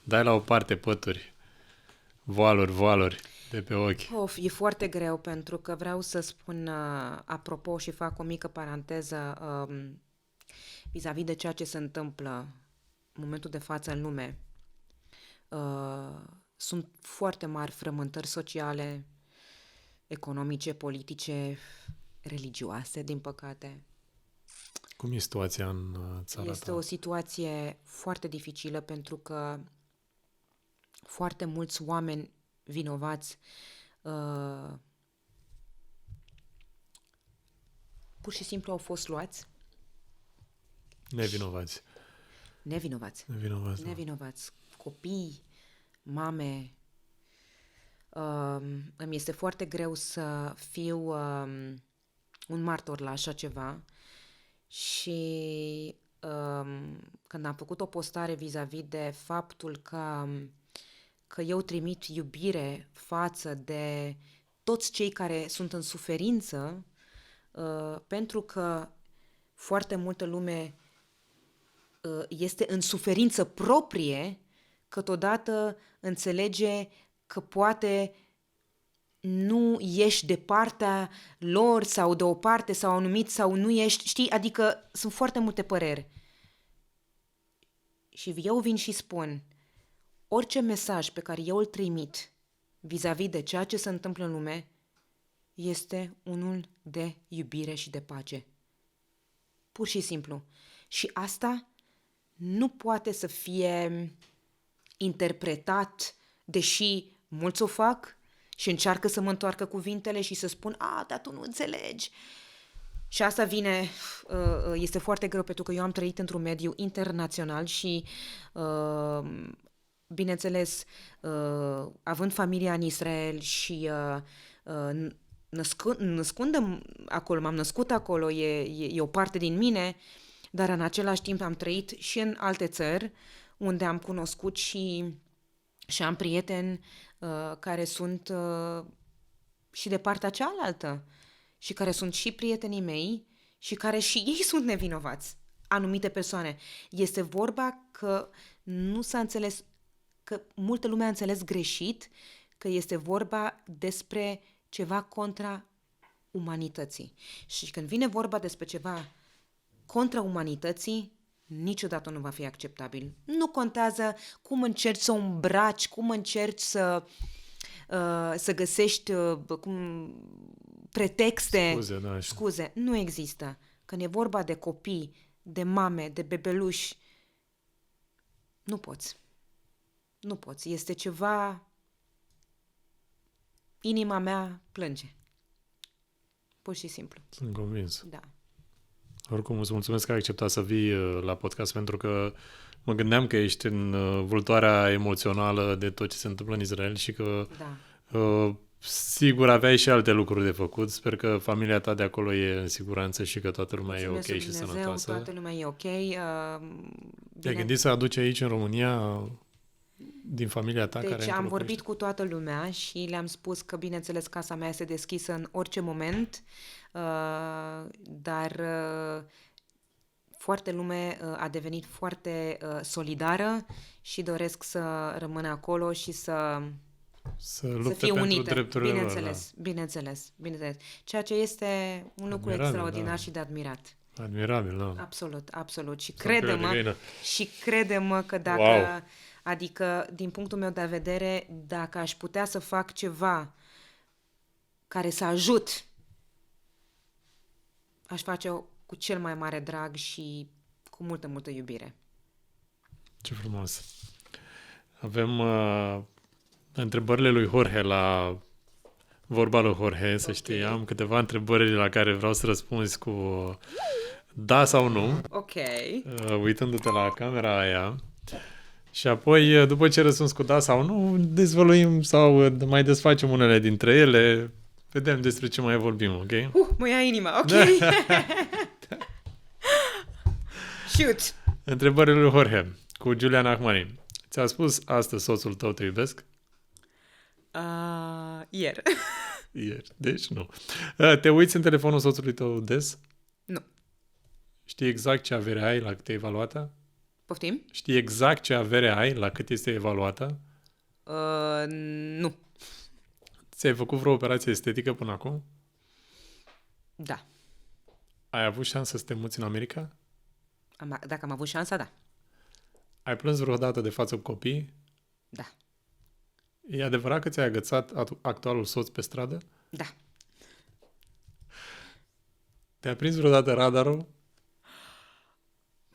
dai la o parte pături, voaluri de pe ochi. E foarte greu, pentru că vreau să spun, apropo, și fac o mică paranteză vis-a-vis de ceea ce se întâmplă în momentul de față în lume. Sunt foarte mari frământări sociale, economice, politice, religioase, din păcate. Cum e situația în țara ta? Este o situație foarte dificilă, pentru că foarte mulți oameni vinovați pur și simplu au fost luați. Nevinovați. Copii, mame. Îmi este foarte greu să fiu un martor la așa ceva și când am făcut o postare vis-a-vis de faptul că eu trimit iubire față de toți cei care sunt în suferință, pentru că foarte multă lume este în suferință proprie, câteodată înțelege că poate nu ești de partea lor sau de o parte sau anumit sau nu ești, știi? Adică sunt foarte multe păreri. Și eu vin și spun, orice mesaj pe care eu îl trimit vis-a-vis de ceea ce se întâmplă în lume este unul de iubire și de pace. Pur și simplu. Și asta nu poate să fie interpretat, deși mulți o fac și încearcă să mă întoarcă cuvintele și să spun, dar tu nu înțelegi. Și asta vine, este foarte greu, pentru că eu am trăit într-un mediu internațional și, bineînțeles, având familia în Israel și născând acolo, m-am născut acolo, e o parte din mine, dar în același timp am trăit și în alte țări, unde am cunoscut și am prieteni care sunt și de partea cealaltă și care sunt și prietenii mei și care și ei sunt nevinovați, anumite persoane. Este vorba că nu s-a înțeles, că multă lume a înțeles greșit că este vorba despre ceva contra umanității. Și când vine vorba despre ceva contra umanității, niciodată nu va fi acceptabil. Nu contează cum încerci să o îmbraci, cum încerci să găsești pretexte. Scuze, nu există. când e vorba de copii, de mame, de bebeluși, nu poți. Nu poți. Este ceva... Inima mea plânge. Pur și simplu. Sunt convins. Da. Oricum, îți mulțumesc că ai acceptat să vii la podcast, pentru că mă gândeam că ești în vâltoarea emoțională de tot ce se întâmplă în Israel și că sigur aveai și alte lucruri de făcut. Sper că familia ta de acolo e în siguranță și că toată lumea e ok și sănătoasă. Toată lumea e ok. Te-ai gândit să aduci aici în România din familia ta? Deci care am vorbit cu toată lumea și le-am spus că, bineînțeles, casa mea este deschisă în orice moment, dar foarte lume a devenit foarte solidară și doresc să rămână acolo și să lupte fie pentru unită. drepturile Bineînțeles, lor. Bineînțeles. Ceea ce este un lucru extraordinar și de admirat. Admirabil, da. Absolut. Și crede-mă că dacă... Wow. Adică, din punctul meu de vedere, dacă aș putea să fac ceva care să ajut, aș face-o cu cel mai mare drag și cu multă iubire. Ce frumos. Avem întrebările lui Jorge la vorba lui Jorge, să știi. Am câteva întrebări la care vreau să răspunzi cu da sau nu. Ok. Uitându-te la camera aia. Și apoi, după ce răspunzi cu da sau nu, dezvăluim sau mai desfacem unele dintre ele. Vedem despre ce mai vorbim, ok? Mă ia inima, ok? Shoot! Întrebările lui Jorge, cu Julian Ahmani. Ți-a spus astăzi soțul tău te iubesc? Ieri. Ieri, deci nu. Te uiți în telefonul soțului tău des? Nu. Știi exact ce avere ai la cât e evaluată? Poftim? Știi exact ce avere ai la cât este evaluată? Nu. Ți-ai făcut vreo operație estetică până acum? Da. Ai avut șansă să te muți în America? Dacă am avut șansa, da. Ai plâns vreodată de față cu copii? Da. E adevărat că ți-ai agățat actualul soț pe stradă? Da. Te-a prins vreodată radarul?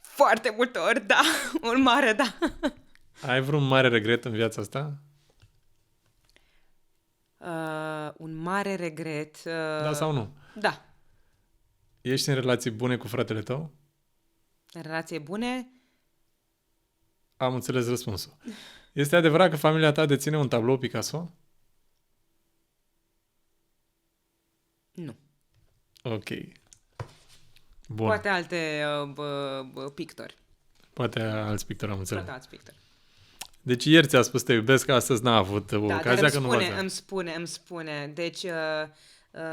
Foarte multe ori, da. Un mare, da. Ai vreun mare regret în viața asta? Un mare regret. Da sau nu? Da. Ești în relații bune cu fratele tău? În relație bune? Am înțeles răspunsul. Este adevărat că familia ta deține un tablou Picasso? Nu. Ok. Bun. Poate alte pictori. Poate alți pictori, am înțeles. Poate alți pictori. Deci ieri ți-a spus te iubesc, astăzi n-a avut ocazia că nu v-ați îmi spune. Deci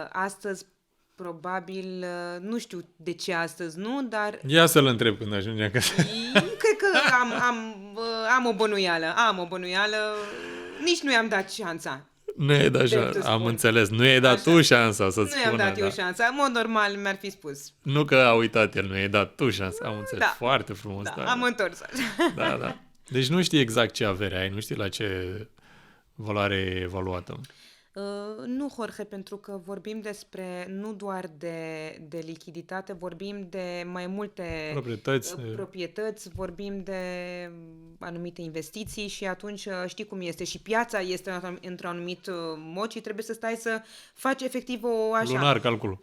astăzi probabil, nu știu de ce astăzi nu, dar... Ia să-l întreb când ajunge acasă. Cred că am o bănuială. Nici nu i-am dat șansa. Nu i-ai dat șansa, am înțeles. Nu i-ai dat tu șansa să-ți spună. Nu i-am dat eu șansa. În mod normal mi-ar fi spus. Nu că a uitat el, nu i-ai dat tu șansa. Am înțeles. Da. Foarte frumos. Da, am întors. Da. Deci nu știi exact ce avere ai, nu știi la ce valoare e evaluată. Nu, Jorge, pentru că vorbim despre nu doar de lichiditate, vorbim de mai multe proprietăți, vorbim de anumite investiții și atunci știi cum este. Și piața este într-un anumit mod și trebuie să stai să faci efectiv o așa... Lunar, calculul.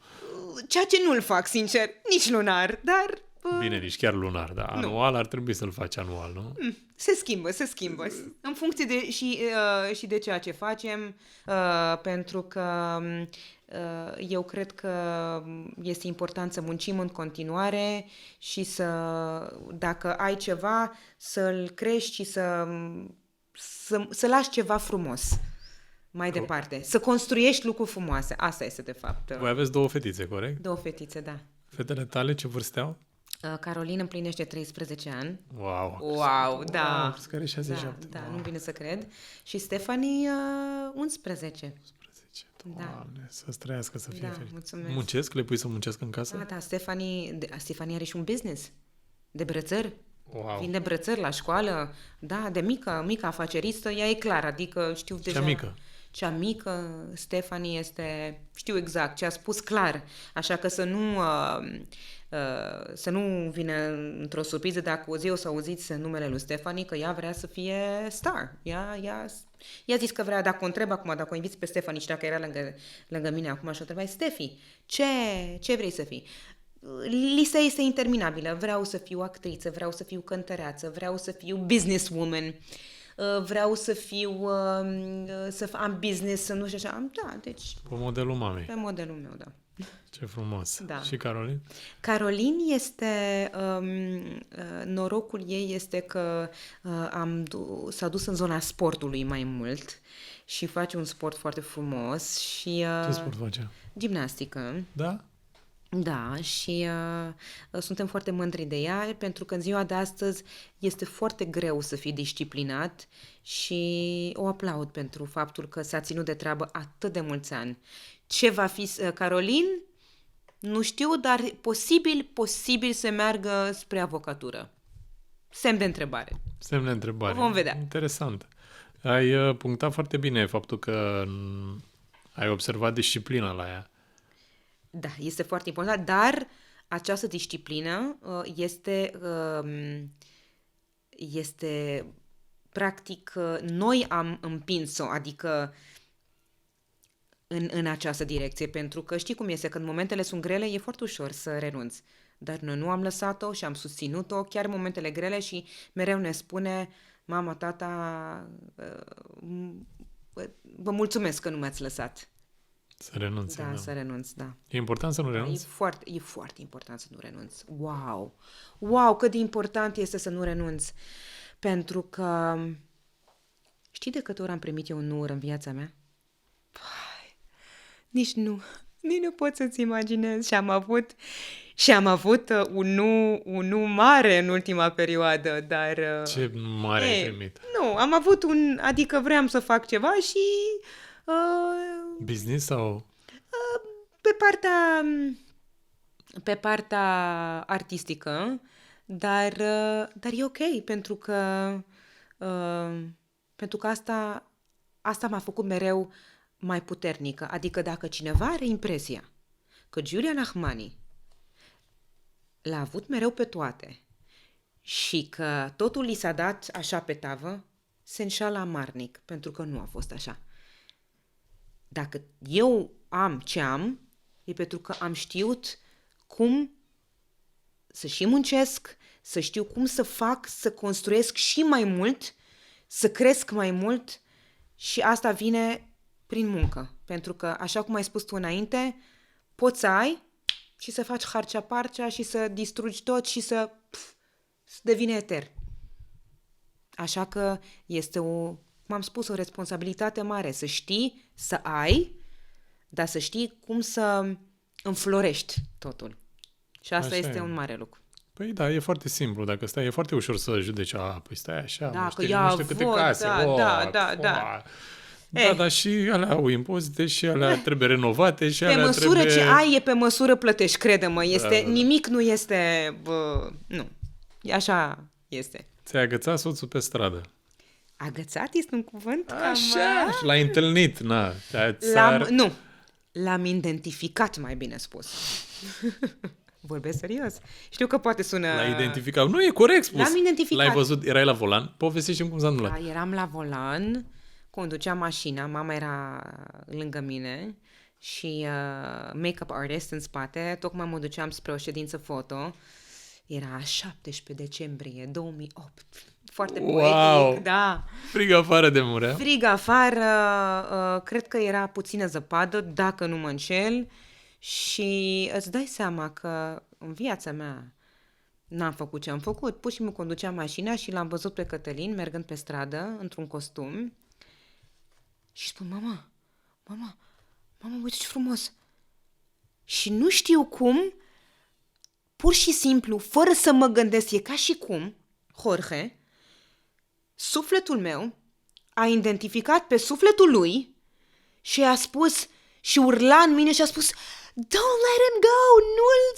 Ceea ce nu-l fac, sincer, nici lunar, dar... Bine, nici chiar lunar, dar anual ar trebui să-l faci anual, nu? Se schimbă. În funcție de, și de ceea ce facem, pentru că eu cred că este important să muncim în continuare și dacă ai ceva, să-l crești și să lași ceva frumos mai departe. Să construiești lucruri frumoase. Asta este, de fapt. Voi aveți 2 fetițe, corect? 2 fetițe, da. Fetele tale ce vârste au? Caroline împlinește 13 ani. Wow, da. Care 67. Da, nu vine să cred. Și Stephanie 11. Doamne, să-ți trăiască, să fie fericit. Mulțumesc. Muncesc? Le pui să muncesc în casă? Da, Stephanie are și un business de brățări. Wow. Vinde brățări la școală. Da, de mică afaceristă, ea e clar, adică știu deja... Cea mică? cea mică, Stephanie, știu exact ce a spus clar, așa că să nu vină într-o surpriză dacă o zi o să auziți numele lui Stephanie, că ea vrea să fie star. Ea zis că vrea, dacă o întreb acum, dacă o inviți pe Stephanie și dacă era lângă mine acum și o întrebai, Steffi, ce vrei să fii? Lista este interminabilă. Vreau să fiu actriță, vreau să fiu cântăreață, vreau să fiu businesswoman, vreau să am business, să nu știu așa. Da, deci... Pe modelul mamei. Pe modelul meu, da. Ce frumos. Da. Și Caroline? Caroline este... norocul ei este că s-a dus în zona sportului mai mult și face un sport foarte frumos și... Ce sport face? Gimnastică. Da? Da, și suntem foarte mândri de ea, pentru că în ziua de astăzi este foarte greu să fii disciplinat și o aplaud pentru faptul că s-a ținut de treabă atât de mulți ani. Ce va fi Caroline? Nu știu, dar posibil să meargă spre avocatură. Semn de întrebare. Semn de întrebare. Vom vedea. Interesant. Ai punctat foarte bine faptul că ai observat disciplina la ea. Da, este foarte important, dar această disciplină este practic, noi am împins-o, adică în această direcție, pentru că știi cum este, când momentele sunt grele, e foarte ușor să renunți. Dar noi nu am lăsat-o și am susținut-o chiar în momentele grele și mereu ne spune, mama, tata, vă mulțumesc că nu m-ați lăsat. Să renunți. Da, să renunț, da. E important să nu renunți? E foarte important să nu renunți. Wow, cât de important este să nu renunți. Pentru că știi de câte ori am primit eu un nu în viața mea? Nici nu pot să-ți imaginezi. Și am avut un nu mare în ultima perioadă, dar... Ce mare ai primit? Nu, am avut adică vreau să fac ceva și... Business sau... Pe partea artistică, dar e ok, pentru că asta m-a făcut mereu mai puternică. Adică dacă cineva are impresia că Giulia Nahmani l-a avut mereu pe toate și că totul li s-a dat așa pe tavă, se înșală amarnic, pentru că nu a fost așa. Dacă eu am ce am, e pentru că am știut cum să și muncesc, să știu cum să fac, să construiesc și mai mult, să cresc mai mult și asta vine prin muncă. Pentru că, așa cum ai spus tu înainte, poți să ai și să faci harcea-parcea și să distrugi tot și să devine eter. Așa că este cum am spus, o responsabilitate mare, să știi, să ai, dar să știi cum să înflorești totul. Și asta așa este e. Un mare lucru. Păi da, e foarte simplu. Dacă stai, e foarte ușor să judeci. Păi stai așa, Da, că nu știu ia câte vot, case. da. Da, dar și alea au impozite și alea trebuie renovate și Pe alea măsură trebuie... ce ai, e pe măsură plătești, crede-mă. Este, Da. nimic nu este... nu. Așa este. Ți-ai agățat soțul pe stradă. Agățat este un cuvânt? Așa, și l-ai întâlnit, na. Nu. L-am identificat, mai bine spus. Vorbesc serios. Știu că poate sună... L-ai identificat. Nu, e corect spus. L-am identificat. L-ai văzut, erai la volan. Povestește-mi cum s-a întâmplat. Da, eram la volan, conduceam mașina, mama era lângă mine și make-up artist în spate, tocmai mă duceam spre o ședință foto. Era 17 decembrie 2008. Foarte poetic, da. Frig afară de murea. Frig afară, cred că era puțină zăpadă, dacă nu mă înșel, și îți dai seama că în viața mea n-am făcut ce am făcut. Pur și simplu conduceam mașina și l-am văzut pe Cătălin mergând pe stradă, într-un costum, și spun, mama, uite ce frumos. Și nu știu cum, pur și simplu, fără să mă gândesc, e ca și cum, Jorge, sufletul meu a identificat pe sufletul lui și a spus și urla în mine și a spus, don't let him go, nu-l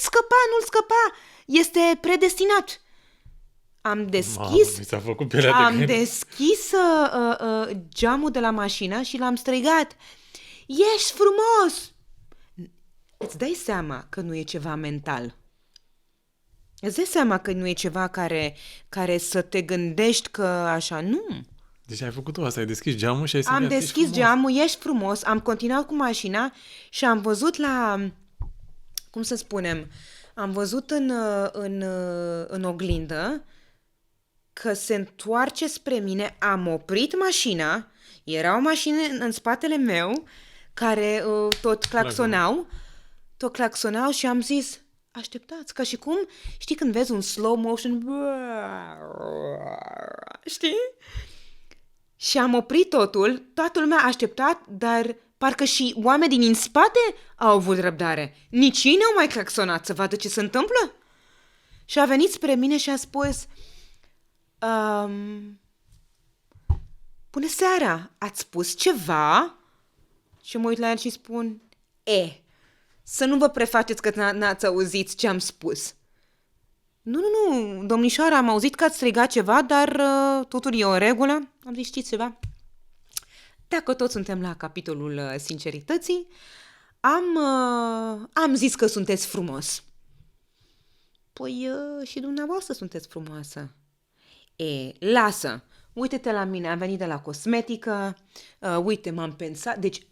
scăpa, este predestinat. Am Mamă, deschis mi s-a făcut pielea de Am găină. deschis geamul de la mașină și l-am strigat. Ești frumos! Îți dai seama că nu e ceva mental. Îți dai seama că nu e ceva care să te gândești că așa, nu. Deci ai făcut asta, ai deschis geamul și ai Am strigat, "Ești deschis frumos." geamul, ești frumos, am continuat cu mașina și am văzut cum să spunem, am văzut în oglindă că se întoarce spre mine, am oprit mașina, era o mașină în spatele meu care tot claxonau și am zis, așteptați, ca și cum, știi când vezi un slow motion, știi? Și am oprit totul, toată lumea a așteptat, dar parcă și oamenii din spate au avut răbdare. Nici ei n-au mai claxonat să vadă ce se întâmplă. Și a venit spre mine și a spus, bună seara, ați spus ceva? Și mă uit la el și spun, să nu vă prefaceți că n-ați auzit ce am spus. Nu, domnișoara, am auzit că ați strigat ceva, dar totul e o regulă. Am zis, știți ceva? Dacă toți suntem la capitolul sincerității, am zis că sunteți frumos. Păi și dumneavoastră sunteți frumoasă. Lasă, uite-te la mine, am venit de la cosmetică, uite, m-am pensat, deci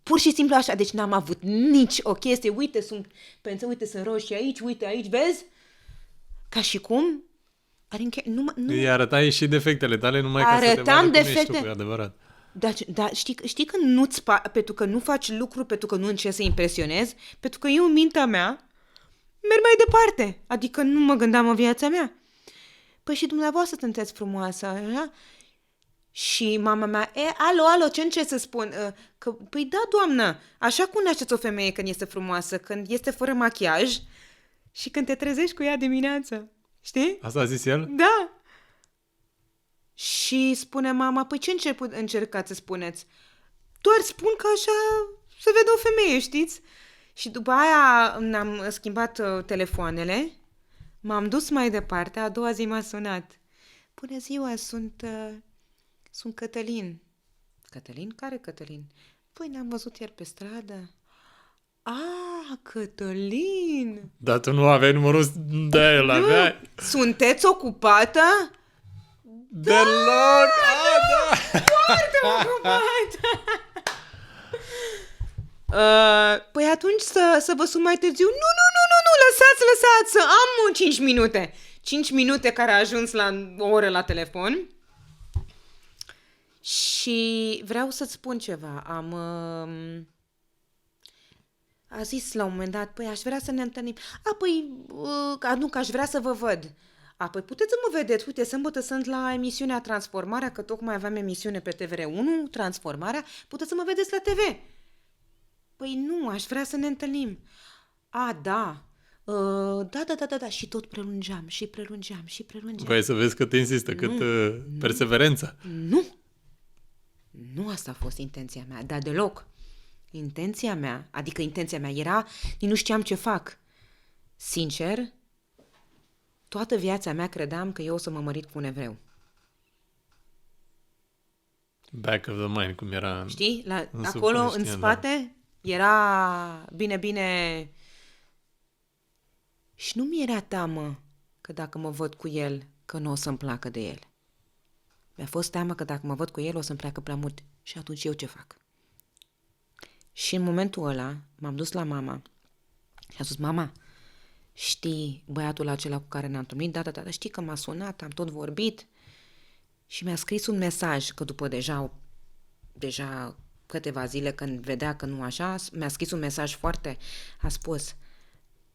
pur și simplu așa, deci n-am avut nici o chestie, uite, sunt roșii aici, uite aici, vezi? Ca și cum, nu. Îi arătai și defectele tale, numai ca să te vadă cum ești tu, cu adevărat. Dar știi că pentru că nu faci lucruri, pentru că nu încerci să impresionezi, pentru că eu în mintea mea merg mai departe, adică nu mă gândeam în viața mea. Păi și dumneavoastră sunteți frumoasă, așa? Și mama mea, alo, ce încerci să spun? Păi da, doamnă, așa cunoașteți o femeie când este frumoasă, când este fără machiaj și când te trezești cu ea dimineața, știi? Asta a zis el? Da. Și spune mama, păi ce încercați să spuneți? Doar spun că așa se vede o femeie, știți? Și după aia am schimbat telefoanele, m-am dus mai departe, a doua zi m-a sunat. Bună ziua, sunt Cătălin. Cătălin? Care Cătălin? Păi ne-am văzut ieri pe stradă. Cătălin! Dar tu nu aveai numărul de el, aveai? Sunteți ocupată? Deloc! Da! Foarte ocupată! Păi atunci să vă sun mai târziu. Nu, lăsați, să am 5 minute. 5 minute care a ajuns la o oră la telefon. Și vreau să-ți spun ceva. A zis la un moment dat, păi aș vrea să ne întâlnim. Că aș vrea să vă văd. Păi puteți să mă vedeți, uite, sâmbătă sunt la emisiunea Transformarea, că tocmai aveam emisiune pe TVR1, Transformarea, puteți să mă vedeți la TV. Păi nu, aș vrea să ne întâlnim. Da. Da, și tot prelungeam. Păi să vezi cât insistă, cât perseverență. Nu asta a fost intenția mea, dar deloc. Intenția mea era, nu știam ce fac. Sincer, toată viața mea credeam că eu o să mă mărit cu un evreu. Back of the mind, cum era. Știi? Acolo, în spate, era bine. Și nu mi era teamă că dacă mă văd cu el, că nu o să-mi placă de el. Mi-a fost teamă că dacă mă văd cu el, o să-mi placă prea mult. Și atunci eu ce fac? Și în momentul ăla m-am dus la mama și a spus, mama, știi băiatul acela cu care ne-am întâlnit? Da, știi că m-a sunat, am tot vorbit și mi-a scris un mesaj, că după deja câteva zile când vedea că nu așa, mi-a scris un mesaj foarte, a spus,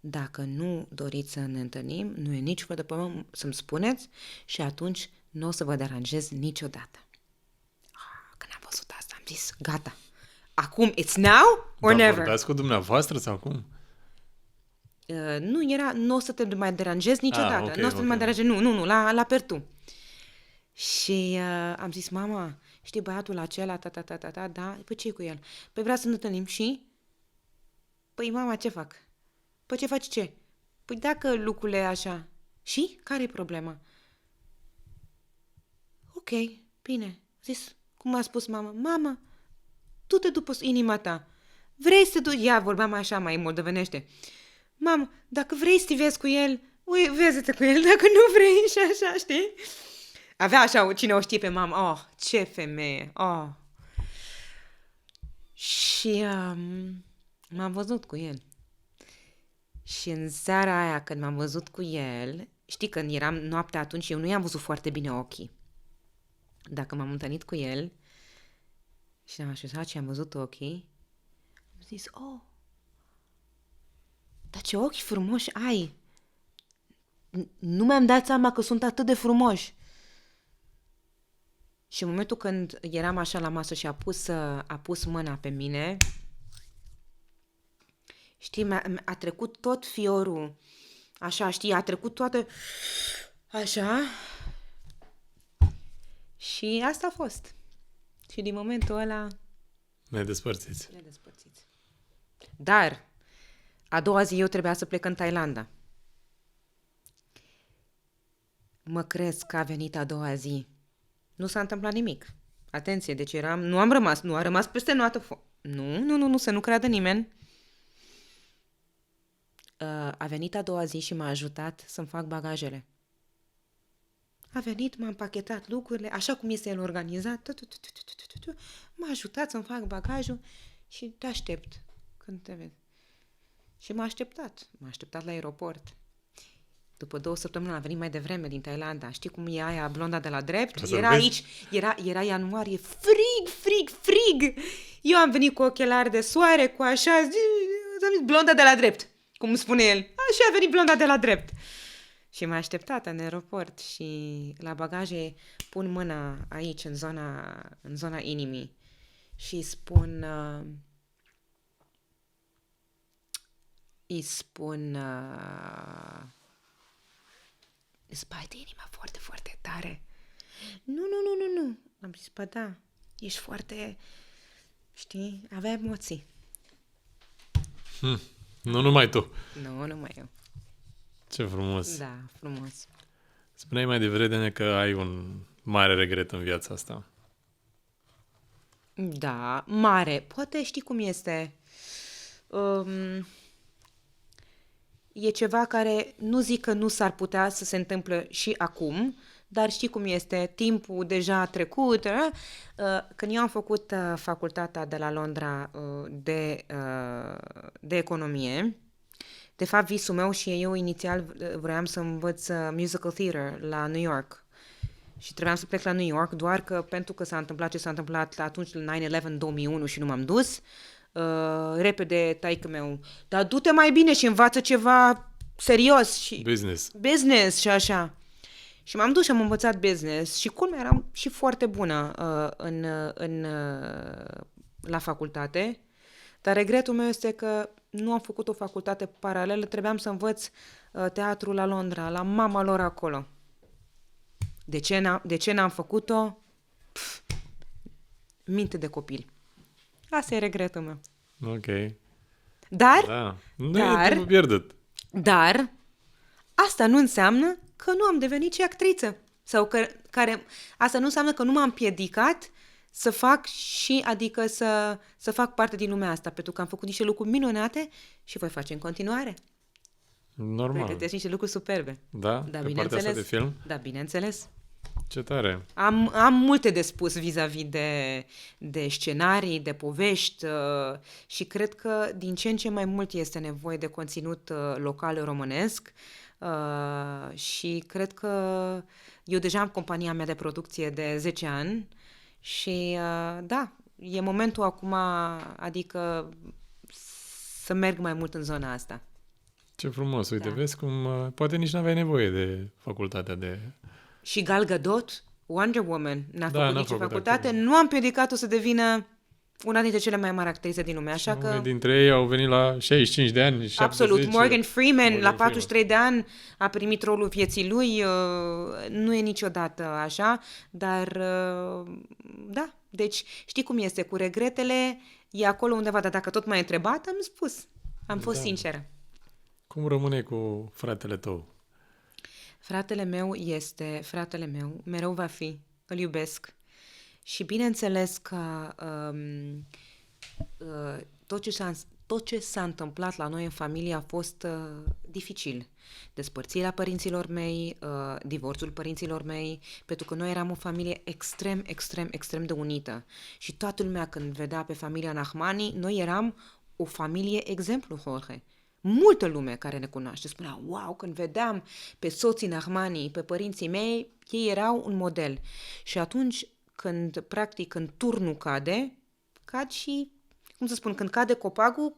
dacă nu doriți să ne întâlnim, nu e nici vreo de pământ să-mi spuneți și atunci nu o să vă deranjez niciodată. Când am văzut asta, am zis, gata. Acum, it's now or never? Vorbeați cu dumneavoastră sau cum? Nu o să te mai deranjez niciodată. Okay, nu o să te mai deranjez, nu, la pertu. Și am zis, mama, știi băiatul acela, da, păi ce cu el? Păi vrea să ne întâlnim și? Păi mama, ce fac? Păi ce faci ce? Păi dacă lucrurile așa, Și? Care-i problema? Ok, bine. Zis, cum a spus mama? Mama, du-te după inima ta. Vrei să duci... Ea vorbeam așa mai moldovenește. Mamă, dacă vrei să te vezi cu el, vezi-te cu el. Dacă nu vrei și așa, știi? Avea așa, cine o știe pe mama. Oh, ce femeie. Oh. Și m-am văzut cu el. Și în seara aia, când m-am văzut cu el, știi, când eram noaptea atunci, eu nu i-am văzut foarte bine ochii. Dacă m-am întâlnit cu el și ne-am așezat și am văzut ochii, am zis, oh, dar ce ochi frumoși ai! Nu mi-am dat seama că sunt atât de frumoși. Și în momentul când eram așa la masă și a pus mâna pe mine, știi, a trecut tot fiorul, așa, știi, a trecut toată, așa, și asta a fost. Și din momentul ăla... Ne despărțiți. Dar, a doua zi eu trebuia să plec în Thailanda. Mă crezi că a venit a doua zi. Nu s-a întâmplat nimic. Atenție, deci nu a rămas peste noapte. Nu, să nu creadă nimeni. A venit a doua zi și m-a ajutat să-mi fac bagajele. A venit, m-a împachetat lucrurile, așa cum este el organizat. M-a ajutat să-mi fac bagajul și te aștept când te vezi. Și m-a așteptat la aeroport. După 2 săptămâni a venit mai devreme din Thailanda. Știi cum e aia blonda de la drept? Era aici, era ianuarie, frig. Eu am venit cu ochelari de soare, cu așa, blonda de la drept, cum spune el. Așa a venit blonda de la drept. Și m-a așteptat în aeroport și la bagaje pun mâna aici, în zona inimii și îi spun îți bate inima foarte, foarte tare. Nu. Am zis, bă, da, ești foarte, știi, avea emoții. Nu numai tu. Nu, numai eu. Ce frumos. Da, frumos. Spuneai mai devreme că ai un mare regret în viața asta. Da, mare. Poate știi cum este. E ceva care nu zic că nu s-ar putea să se întâmple și acum, dar știi cum este, timpul deja a trecut. Când eu am făcut facultatea de la Londra de economie, de fapt visul meu și eu inițial vreau să învăț musical theater la New York. Și trebuiam să plec la New York, doar că pentru că s-a întâmplat ce s-a întâmplat atunci, 9/11 2001 și nu m-am dus, repede taică-meu, dar du-te mai bine și învață ceva serios. Și business și așa. Și m-am dus și am învățat business și culmea eram și foarte bună la facultate, dar regretul meu este că nu am făcut o facultate paralelă, trebuiam să învăț teatru la Londra, la mama lor acolo. De ce n-am făcut-o? Minte de copil. Asta e regretul meu. Ok. Dar, nu e timpul pierdut. Dar, asta nu înseamnă că nu am devenit și actriță. Sau asta nu înseamnă că nu m-am împiedicat să fac adică să fac parte din lumea asta, pentru că am făcut niște lucruri minunate și voi face în continuare. Normal. Pregătesc niște lucruri superbe. Da? Pe partea asta de film? Da, bineînțeles. Ce tare! Am multe de spus vis-a-vis de scenarii, de povești și cred că din ce în ce mai mult este nevoie de conținut local românesc și cred că eu deja am compania mea de producție de 10 ani și da, e momentul acum, adică să merg mai mult în zona asta. Ce frumos! Uite, vezi cum poate nici n-aveai nevoie de facultatea de... Și Gal Gadot, Wonder Woman, n-a făcut nicio facultate, nu am împiedicat-o să devină una dintre cele mai mari actrițe din lume, așa că... Unii dintre ei au venit la 65 de ani, 70. Absolut, Morgan Freeman, la 43 de ani, a primit rolul vieții lui, nu e niciodată așa, dar da, deci știi cum este, cu regretele, e acolo undeva, dar dacă tot m-ai întrebat, am spus, am fost sinceră. Cum rămâne cu fratele tău? Fratele meu este fratele meu, mereu va fi, îl iubesc. Și bineînțeles că tot ce s-a întâmplat la noi în familie a fost dificil. Despărțirea părinților mei, divorțul părinților mei, pentru că noi eram o familie extrem, extrem, extrem de unită. Și toată lumea când vedea pe familia Nahmani, noi eram o familie exemplu, Jorge. Multă lume care ne cunoaște spunea, wow, când vedeam pe soții Nahmani, pe părinții mei, ei erau un model. Și atunci, când turnul cade, cad și, cum să spun, când cade copacul,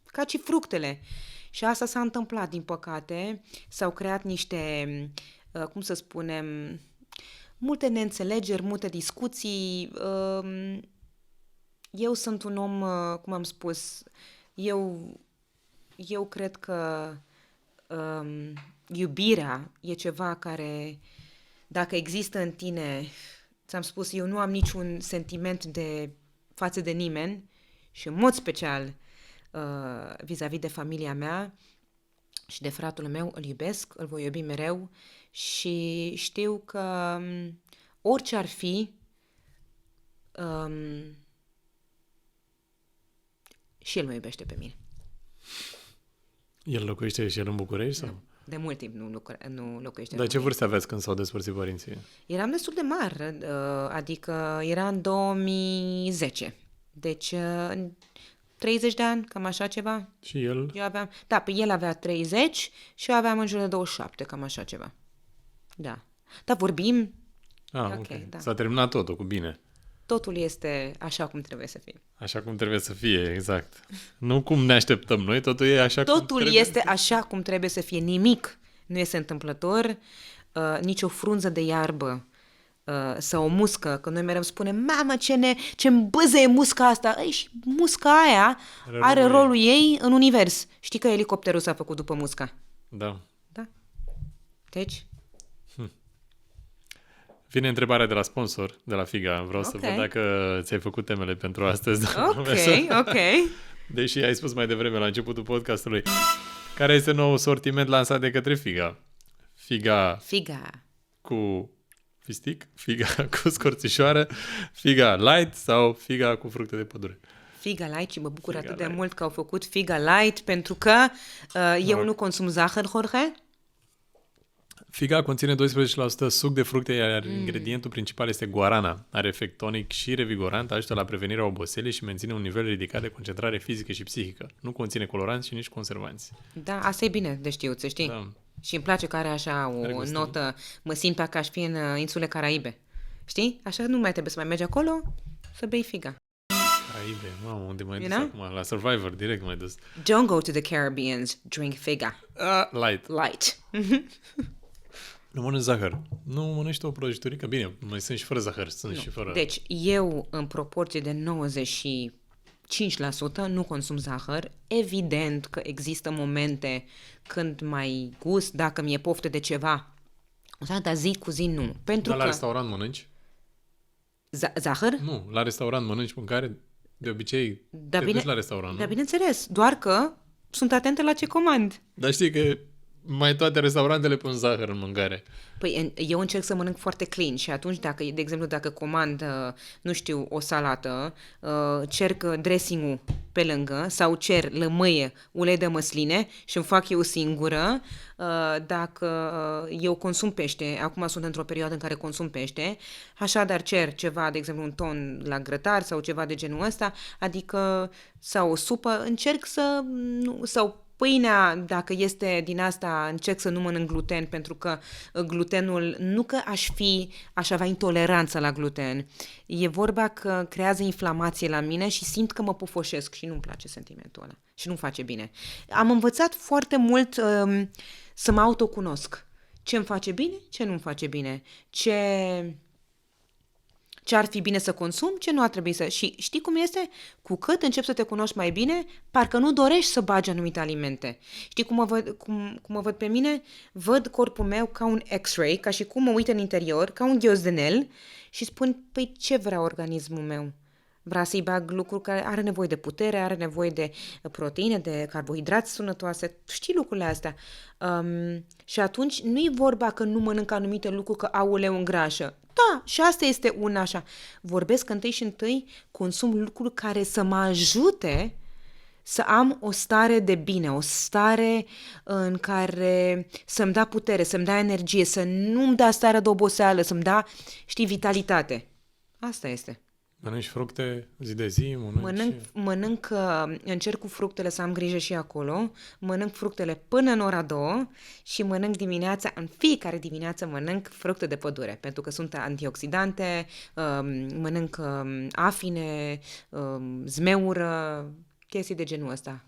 cad și fructele. Și asta s-a întâmplat, din păcate. S-au creat niște, cum să spunem, multe neînțelegeri, multe discuții. Eu sunt un om, cum am spus, eu cred că iubirea e ceva care, dacă există în tine, ți-am spus, eu nu am niciun sentiment față de nimeni și în mod special vis-a-vis de familia mea și de fratul meu, îl iubesc, îl voi iubi mereu și știu că orice ar fi, și el mă iubește pe mine. El locuiește și el în București? Sau? De mult timp nu locuiește. Dar ce vârstă aveți când s-au despărțit părinții? Eram destul de mare, adică era în 2010. Deci 30 de ani, cam așa ceva. Și el? Pe el avea 30 și eu aveam în jur de 27, cam așa ceva. Da. Dar vorbim... Ok. Da. S-a terminat totul cu bine. Totul este așa cum trebuie să fie. Așa cum trebuie să fie, exact. Nu cum ne așteptăm noi, totul e așa cum trebuie. Totul este așa cum trebuie să fie. Nimic nu este întâmplător, nici o frunză de iarbă sau o muscă, că noi mereu spunem, mamă, ce-mi băzăie musca asta. Ei, și musca aia are rolul ei în univers. Știi că elicopterul s-a făcut după musca? Da. Da. Deci... Vine întrebarea de la sponsor, de la Figa. Vreau să văd dacă ți-ai făcut temele pentru astăzi. Ok. Deși ai spus mai devreme la începutul podcastului. Care este nou sortiment lansat de către Figa? Figa cu fistic, Figa cu scorțișoară, Figa Light sau Figa cu fructe de pădure? Figa Light și mă bucur atât de mult că au făcut Figa Light pentru că eu nu consum zahăr, Jorge. Figa conține 12% suc de fructe, iar ingredientul principal este guarana. Are efect tonic și revigorant, ajută la prevenirea oboselii și menține un nivel ridicat de concentrare fizică și psihică. Nu conține coloranți și nici conservanți. Da, asta e bine de știut, să știi. Da. Și îmi place că are așa o notă, mă simt ca aș fi în insule Caraibe. Știi? Așa nu mai trebuie să mai mergi acolo să bei Figa. Caraibe, mamă, unde mai dus acum? La Survivor, direct mai dus. Don't go to the Caribbeans, drink Figa. Light. Nu mănânci zahăr. Nu mănânci o prăjiturică? Bine, mai sunt și fără zahăr. Și fără... Deci, eu, în proporție de 95%, nu consum zahăr. Evident că există momente când mai gust, dacă mi-e poftă de ceva. Dar zi cu zi nu. Pentru la restaurant mănânci? Zahăr? Nu, la restaurant mănânci mâncare. De obicei duci la restaurant, nu? Da, bineînțeles. Doar că sunt atentă la ce comand. Dar știi că mai toate restaurantele pun zahăr în mâncare. Păi eu încerc să mănânc foarte clean și atunci, de exemplu, dacă comand, nu știu, o salată, cerc dressing-ul pe lângă sau cer lămâie, ulei de măsline și îmi fac eu singură. Dacă eu consum pește, acum sunt într-o perioadă în care consum pește, așadar cer ceva, de exemplu, un ton la grătar sau ceva de genul ăsta, adică sau o supă, încerc sau pâinea, dacă este din asta, încerc să nu mănânc gluten, pentru că glutenul, nu că aș avea intoleranță la gluten, e vorba că creează inflamație la mine și simt că mă pufoșesc și nu-mi place sentimentul ăla și nu-mi face bine. Am învățat foarte mult să mă autocunosc. Ce îmi face bine, ce nu-mi face bine, ce ar fi bine să consum, ce nu ar trebui să... Și știi cum este? Cu cât începi să te cunoști mai bine, parcă nu dorești să bagi anumite alimente. Știi cum mă văd pe mine? Văd corpul meu ca un X-ray, ca și cum mă uit în interior, ca un ghiozdanel și spun, păi ce vrea organismul meu? Vrea să-i bag lucruri care are nevoie de putere, are nevoie de proteine, de carbohidrați sănătoase, știi lucrurile astea. Și atunci nu-i vorba că nu mănânc anumite lucruri, că auleu îngrașă. Da, și asta este una așa. Vorbesc întâi și întâi, consum lucruri care să mă ajute să am o stare de bine, o stare în care să-mi da putere, să-mi da energie, să nu-mi da stare de oboseală, să-mi da, știi, vitalitate. Asta este. Mănânci fructe zi de zi? Mănânc, încerc cu fructele să am grijă și acolo, mănânc fructele până în ora 2 și mănânc dimineața, în fiecare dimineață mănânc fructe de pădure, pentru că sunt antioxidante, mănânc afine, zmeură, chestii de genul ăsta.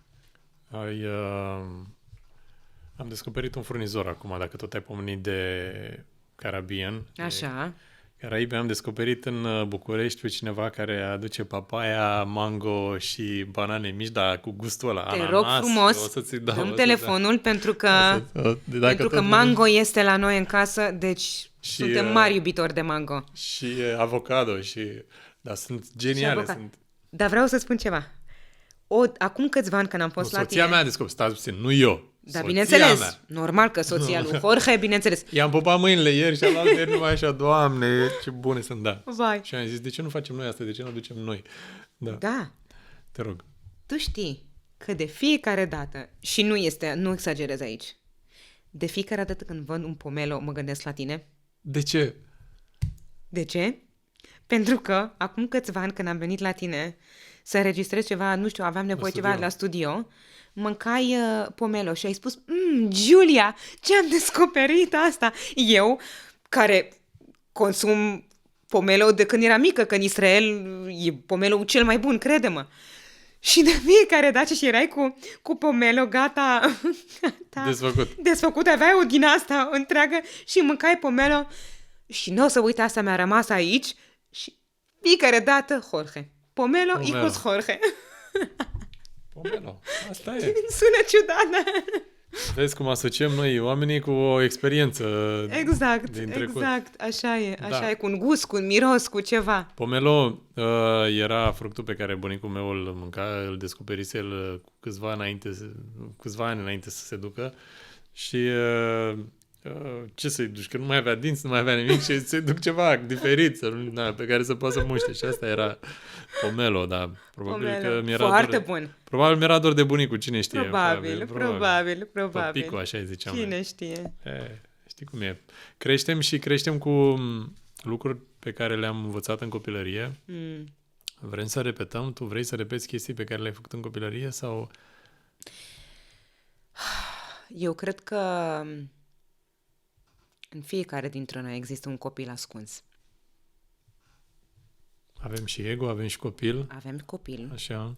Am descoperit un furnizor acum, dacă tot ai pomenit de Caribbean. Așa. Caraibe am descoperit în București pe cineva care aduce papaya, mango și banane mici, dar cu gustul ăla, Te ananas. rog frumos, O să-ți dau, dăm telefonul pentru că, dacă mango este la noi în casă, deci suntem mari iubitori de mango. Și avocado dar sunt geniale. Dar vreau să spun ceva. Acum câțiva ani când am fost la tine... Soția mea a descoperit, stați puțin, nu eu. Dar bineînțeles, normal că soția lui Jorge, bineînțeles. I-am pupat mâinile ieri și alaltă ieri numai așa, Doamne, ce bune sunt, da. Vai. Și am zis, de ce nu facem noi asta, de ce nu ducem noi? Da. Te rog. Tu știi că de fiecare dată, și nu exagerez aici, de fiecare dată când văd un pomelo, mă gândesc la tine. De ce? De ce? Pentru că acum câțiva ani când am venit la tine să înregistrez ceva, nu știu, aveam nevoie ceva la studio, mâncai pomelo și ai spus, Giulia, ce am descoperit asta? Eu, care consum pomelo de când eram mică, că în Israel e pomelo cel mai bun, crede-mă. Și de fiecare dată și erai cu pomelo gata desfăcut, aveai o din asta întreagă și mâncai pomelo și nu o să uit, asta mi-a rămas aici și fiecare dată Jorge. Pomelo. equals Jorge. Pomelo, asta e. Sună ciudat, da? Vezi cum asociem noi oamenii cu o experiență din trecut. Exact, așa e, cu un gust, cu un miros, cu ceva. Pomelo era fructul pe care bunicul meu îl mânca, îl descoperise el câțiva ani înainte să se ducă și ce să-i duci, că nu mai avea dinți, nu mai avea nimic și să-i duc ceva diferit pe care să poată să muște și asta era pomelo, dar probabil că mi-era foarte bun. Probabil mi-era dor de bunicul, cine știe. Probabil. Pico, așa îi ziceam. Cine știe. Știi cum e. Creștem cu lucruri pe care le-am învățat în copilărie. Vrem să repetăm? Tu vrei să repeți chestii pe care le-ai făcut în copilărie sau... Eu cred că în fiecare dintre noi există un copil ascuns. Avem și ego, avem și copil. Avem copil. Așa.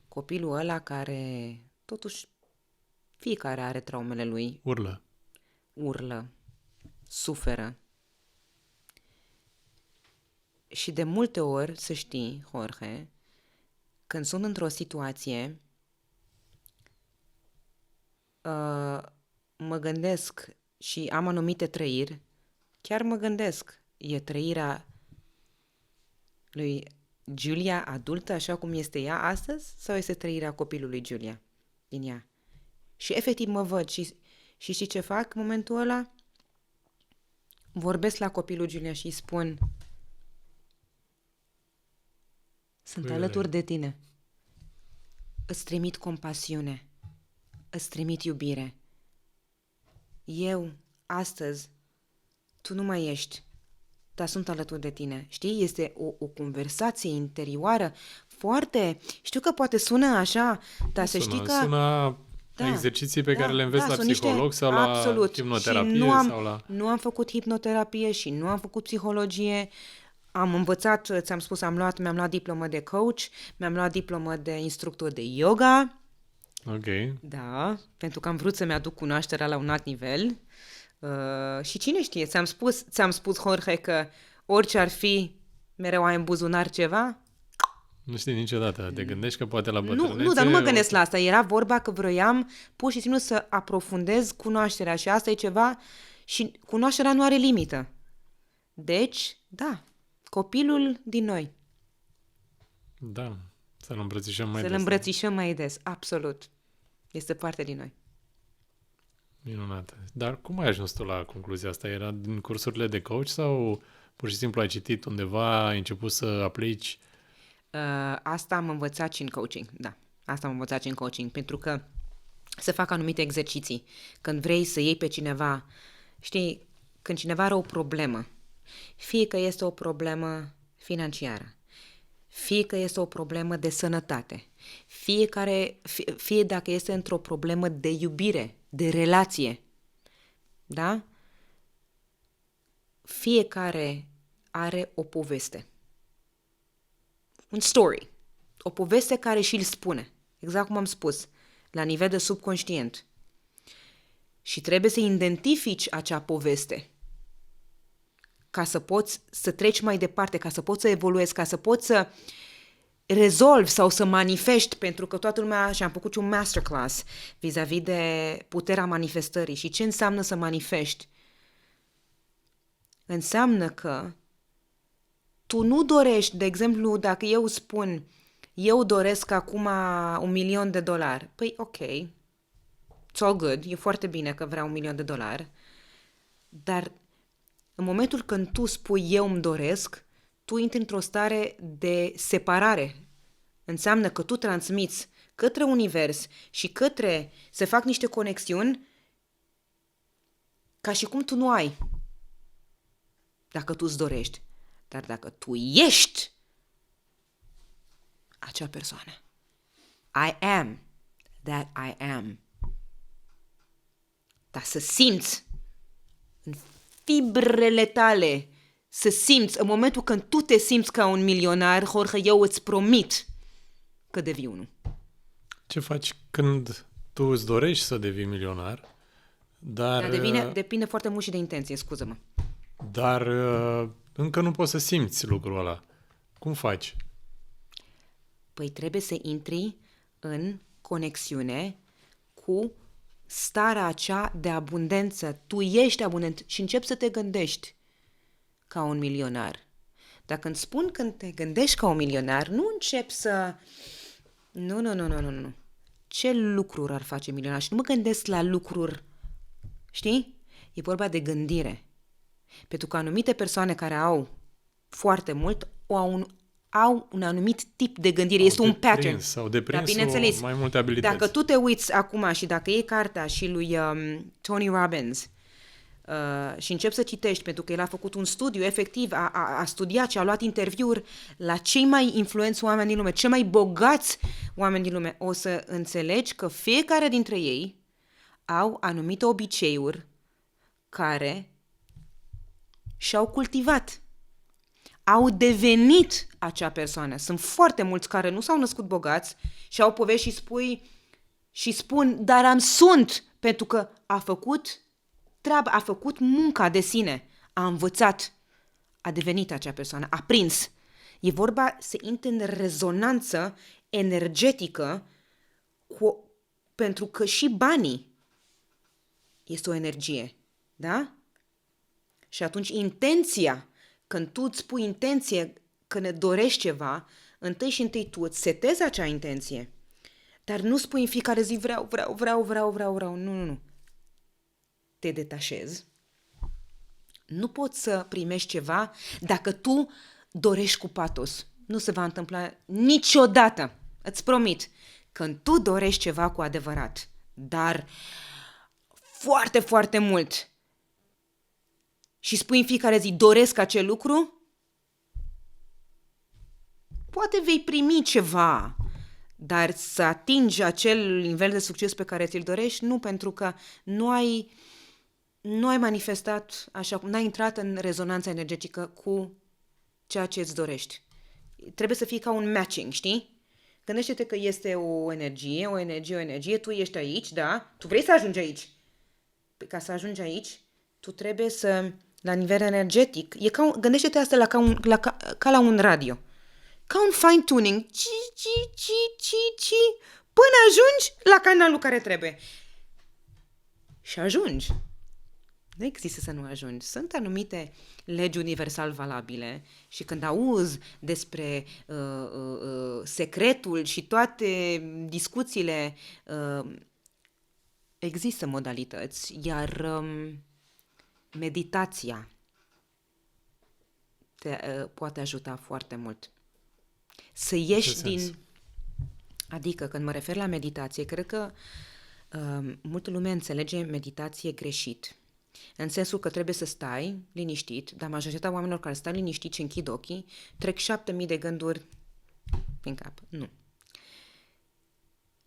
Copilul ăla care, totuși, fiecare are traumele lui. Urlă. Suferă. Și de multe ori, să știi, Jorge, când sunt într-o situație, mă gândesc și am anumite trăiri, chiar mă gândesc, e trăirea lui Giulia adultă, așa cum este ea astăzi, sau este trăirea copilului Giulia din ea? Și efectiv mă văd și știi ce fac în momentul ăla? Vorbesc la copilul Giulia și îi spun: sunt alături de tine. Îți trimit compasiune. Îți trimit iubire. Eu, astăzi, tu nu mai ești, dar sunt alături de tine. Știi? Este o conversație interioară foarte... Știu că poate sună așa, dar să știi că... Sună exerciții pe care le înveți la psiholog sau la hipnoterapie. Nu am făcut hipnoterapie și nu am făcut psihologie. Am învățat, ți-am spus, mi-am luat diplomă de coach, mi-am luat diplomă de instructor de yoga. Ok. Da, pentru că am vrut să-mi aduc cunoașterea la un alt nivel. Și cine știe, ți-am spus, Jorge, că orice ar fi, mereu ai în buzunar ceva? Nu știi niciodată. Te gândești că poate la bătrânețe... Nu, dar nu mă gândesc la asta. Era vorba că vroiam pur și simplu să aprofundez cunoașterea și asta e ceva și cunoașterea nu are limită. Deci, da, copilul din noi. Da, să-l îmbrățișăm mai Să-l des. îmbrățișăm mai des, absolut. Este parte din noi. Minunat. Dar cum ai ajuns tu la concluzia asta? Era din cursurile de coach sau pur și simplu ai citit undeva, ai început să aplici? Asta am învățat și în coaching, da. Asta am învățat și în coaching, pentru că să fac anumite exerciții. Când vrei să iei pe cineva, știi, când cineva are o problemă, fie că este o problemă financiară, fie că este o problemă de sănătate, fie dacă este într-o problemă de iubire, de relație, da? Fiecare are o poveste. Un story. O poveste care și-l spune. Exact cum am spus, la nivel de subconștient. Și trebuie să identifici acea poveste ca să poți să treci mai departe, ca să poți să evoluezi, ca să poți să rezolvi sau să manifesti, pentru că toată lumea, și am făcut un masterclass vis-a-vis de puterea manifestării și ce înseamnă să manifesti. Înseamnă că tu nu dorești, de exemplu, dacă eu spun, eu doresc acum $1.000.000, păi ok, it's all good, e foarte bine că vreau $1.000.000, dar în momentul când tu spui eu îmi doresc, tu intri într-o stare de separare. Înseamnă că tu transmiți către univers și se fac niște conexiuni ca și cum tu nu ai. Dacă tu îți dorești. Dar dacă tu ești acea persoană, I am that I am. Dar să simți în fibrele tale, să simți, în momentul când tu te simți ca un milionar, Jorge, eu îți promit că devii unul. Ce faci când tu îți dorești să devii milionar, dar... Depinde foarte mult și de intenție, scuză-mă. Dar încă nu poți să simți lucrul ăla. Cum faci? Păi trebuie să intri în conexiune cu starea aceea de abundență. Tu ești abundent și începi să te gândești ca un milionar. Dacă îți spun când te gândești ca un milionar, nu începi să... Nu. Ce lucruri ar face milionar? Și nu mă gândesc la lucruri, știi? E vorba de gândire. Pentru că anumite persoane care au foarte mult au un anumit tip de gândire. Este un pattern. Sau deprins bineînțeles, mai multe abilități. Dacă tu te uiți acum și dacă iei cartea și lui Tony Robbins și începi să citești, pentru că el a făcut un studiu, efectiv, a studiat și a luat interviuri la cei mai influenți oameni din lume, cei mai bogați oameni din lume, o să înțelegi că fiecare dintre ei au anumite obiceiuri care și-au cultivat. Au devenit acea persoană. Sunt foarte mulți care nu s-au născut bogați și au povești și spun, dar sunt, pentru că a făcut treaba, a făcut munca de sine, a învățat, a devenit acea persoană, a prins. E vorba să intri în rezonanță energetică pentru că și banii este o energie, da? Și atunci intenția, când tu îți pui intenție, când ne dorești ceva, întâi și întâi tu îți setezi acea intenție. Dar nu spui în fiecare zi vreau. Nu. Te detașezi. Nu poți să primești ceva dacă tu dorești cu patos. Nu se va întâmpla niciodată. Îți promit. Când tu dorești ceva cu adevărat, dar foarte, foarte mult, și spui în fiecare zi, doresc acel lucru, poate vei primi ceva, dar să atingi acel nivel de succes pe care ți-l dorești, nu, pentru că nu ai manifestat așa cum, n-ai intrat în rezonanța energetică cu ceea ce îți dorești. Trebuie să fie ca un matching, știi? Gândește-te că este o energie, tu ești aici, da? Tu vrei să ajungi aici. Ca să ajungi aici, tu trebuie să, la nivel energetic, gândește-te asta ca la un radio. Ca un fine-tuning. Până ajungi la canalul care trebuie. Și ajungi. Nu există să nu ajungi. Sunt anumite legi universal valabile și când auzi despre secretul și toate discuțiile, există modalități, iar meditația te poate ajuta foarte mult. Să ieși din... Adică, când mă refer la meditație, cred că multă lume înțelege meditație greșit. În sensul că trebuie să stai liniștit, dar majoritatea oamenilor care stau liniștit și închid ochii, trec 7000 de gânduri prin cap. Nu.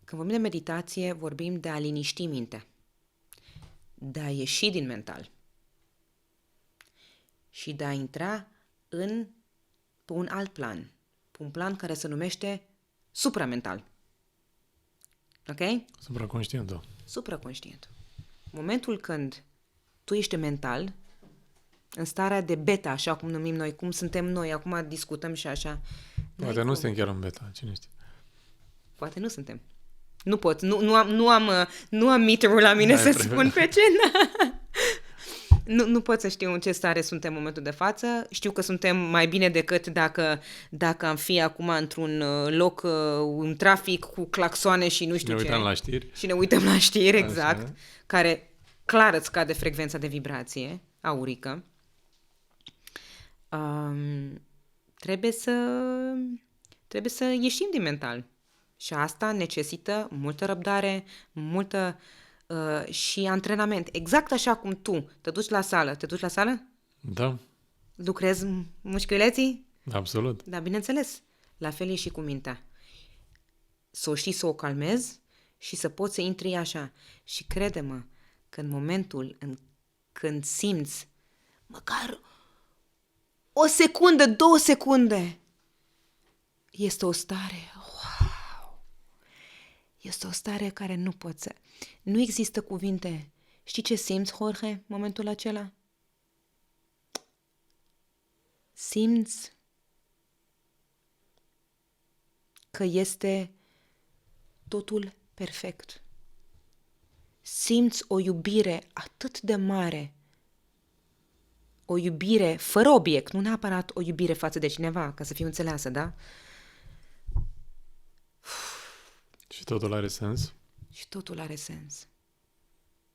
Când vorbim de meditație, vorbim de a liniști mintea, de a ieși din mental și de a intra pe un alt plan, pe un plan care se numește supramental. Ok? Supraconștientul. Supraconștientul. Momentul când tu ești mental, în starea de beta, așa cum numim noi, cum suntem noi, acum discutăm și așa. Poate nu suntem chiar în beta, cine știe. Poate nu suntem. Nu pot, nu am meterul la mine să spun pe ce. Nu pot să știu în ce stare suntem în momentul de față. Știu că suntem mai bine decât dacă am fi acum într-un loc, un trafic cu claxoane și nu știu ce. Ne uităm la știri. Și ne uităm la știri, exact. Așa. Care clar îți scade frecvența de vibrație aurică. Trebuie să ieșim din mental. Și asta necesită multă răbdare, multă și antrenament. Exact așa cum tu te duci la sală. Te duci la sală? Da. Lucrezi mușchiuleții? Absolut. Da, bineînțeles. La fel e și cu mintea. Să o știi să o calmezi și să poți să intri așa. Și crede-mă că în momentul când simți măcar o secundă, 2 secunde, este o stare, wow! Este o stare care nu poți să... Nu există cuvinte. Știi ce simți, Jorge, în momentul acela? Simți că este totul perfect. Simți o iubire atât de mare, o iubire fără obiect, nu neapărat o iubire față de cineva, ca să fiu înțeleasă, da? Și totul are sens? Și totul are sens.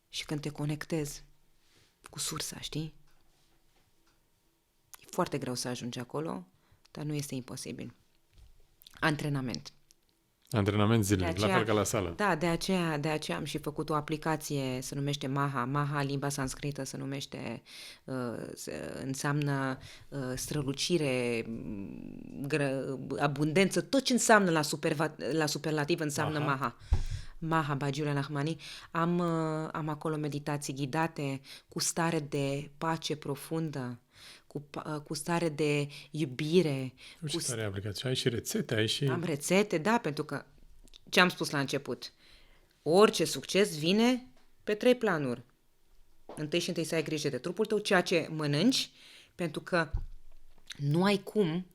Și când te conectezi cu sursa, știi? E foarte greu să ajungi acolo, dar nu este imposibil. Antrenament. Antrenament zilnic, la fel ca la sală. Da, de aceea am și făcut o aplicație, se numește Maha. Maha, limba sanscrită, se numește, înseamnă strălucire, abundență, tot ce înseamnă la superlativ înseamnă Maha. Maha, Bagiula Lahmani. Am acolo meditații ghidate cu stare de pace profundă, cu stare de iubire. Ce tare aplicație. Ai și rețete, ai și... Am rețete, da, pentru că ce am spus la început, orice succes vine pe 3 planuri. Întâi să ai grijă de trupul tău, ceea ce mănânci, pentru că nu ai cum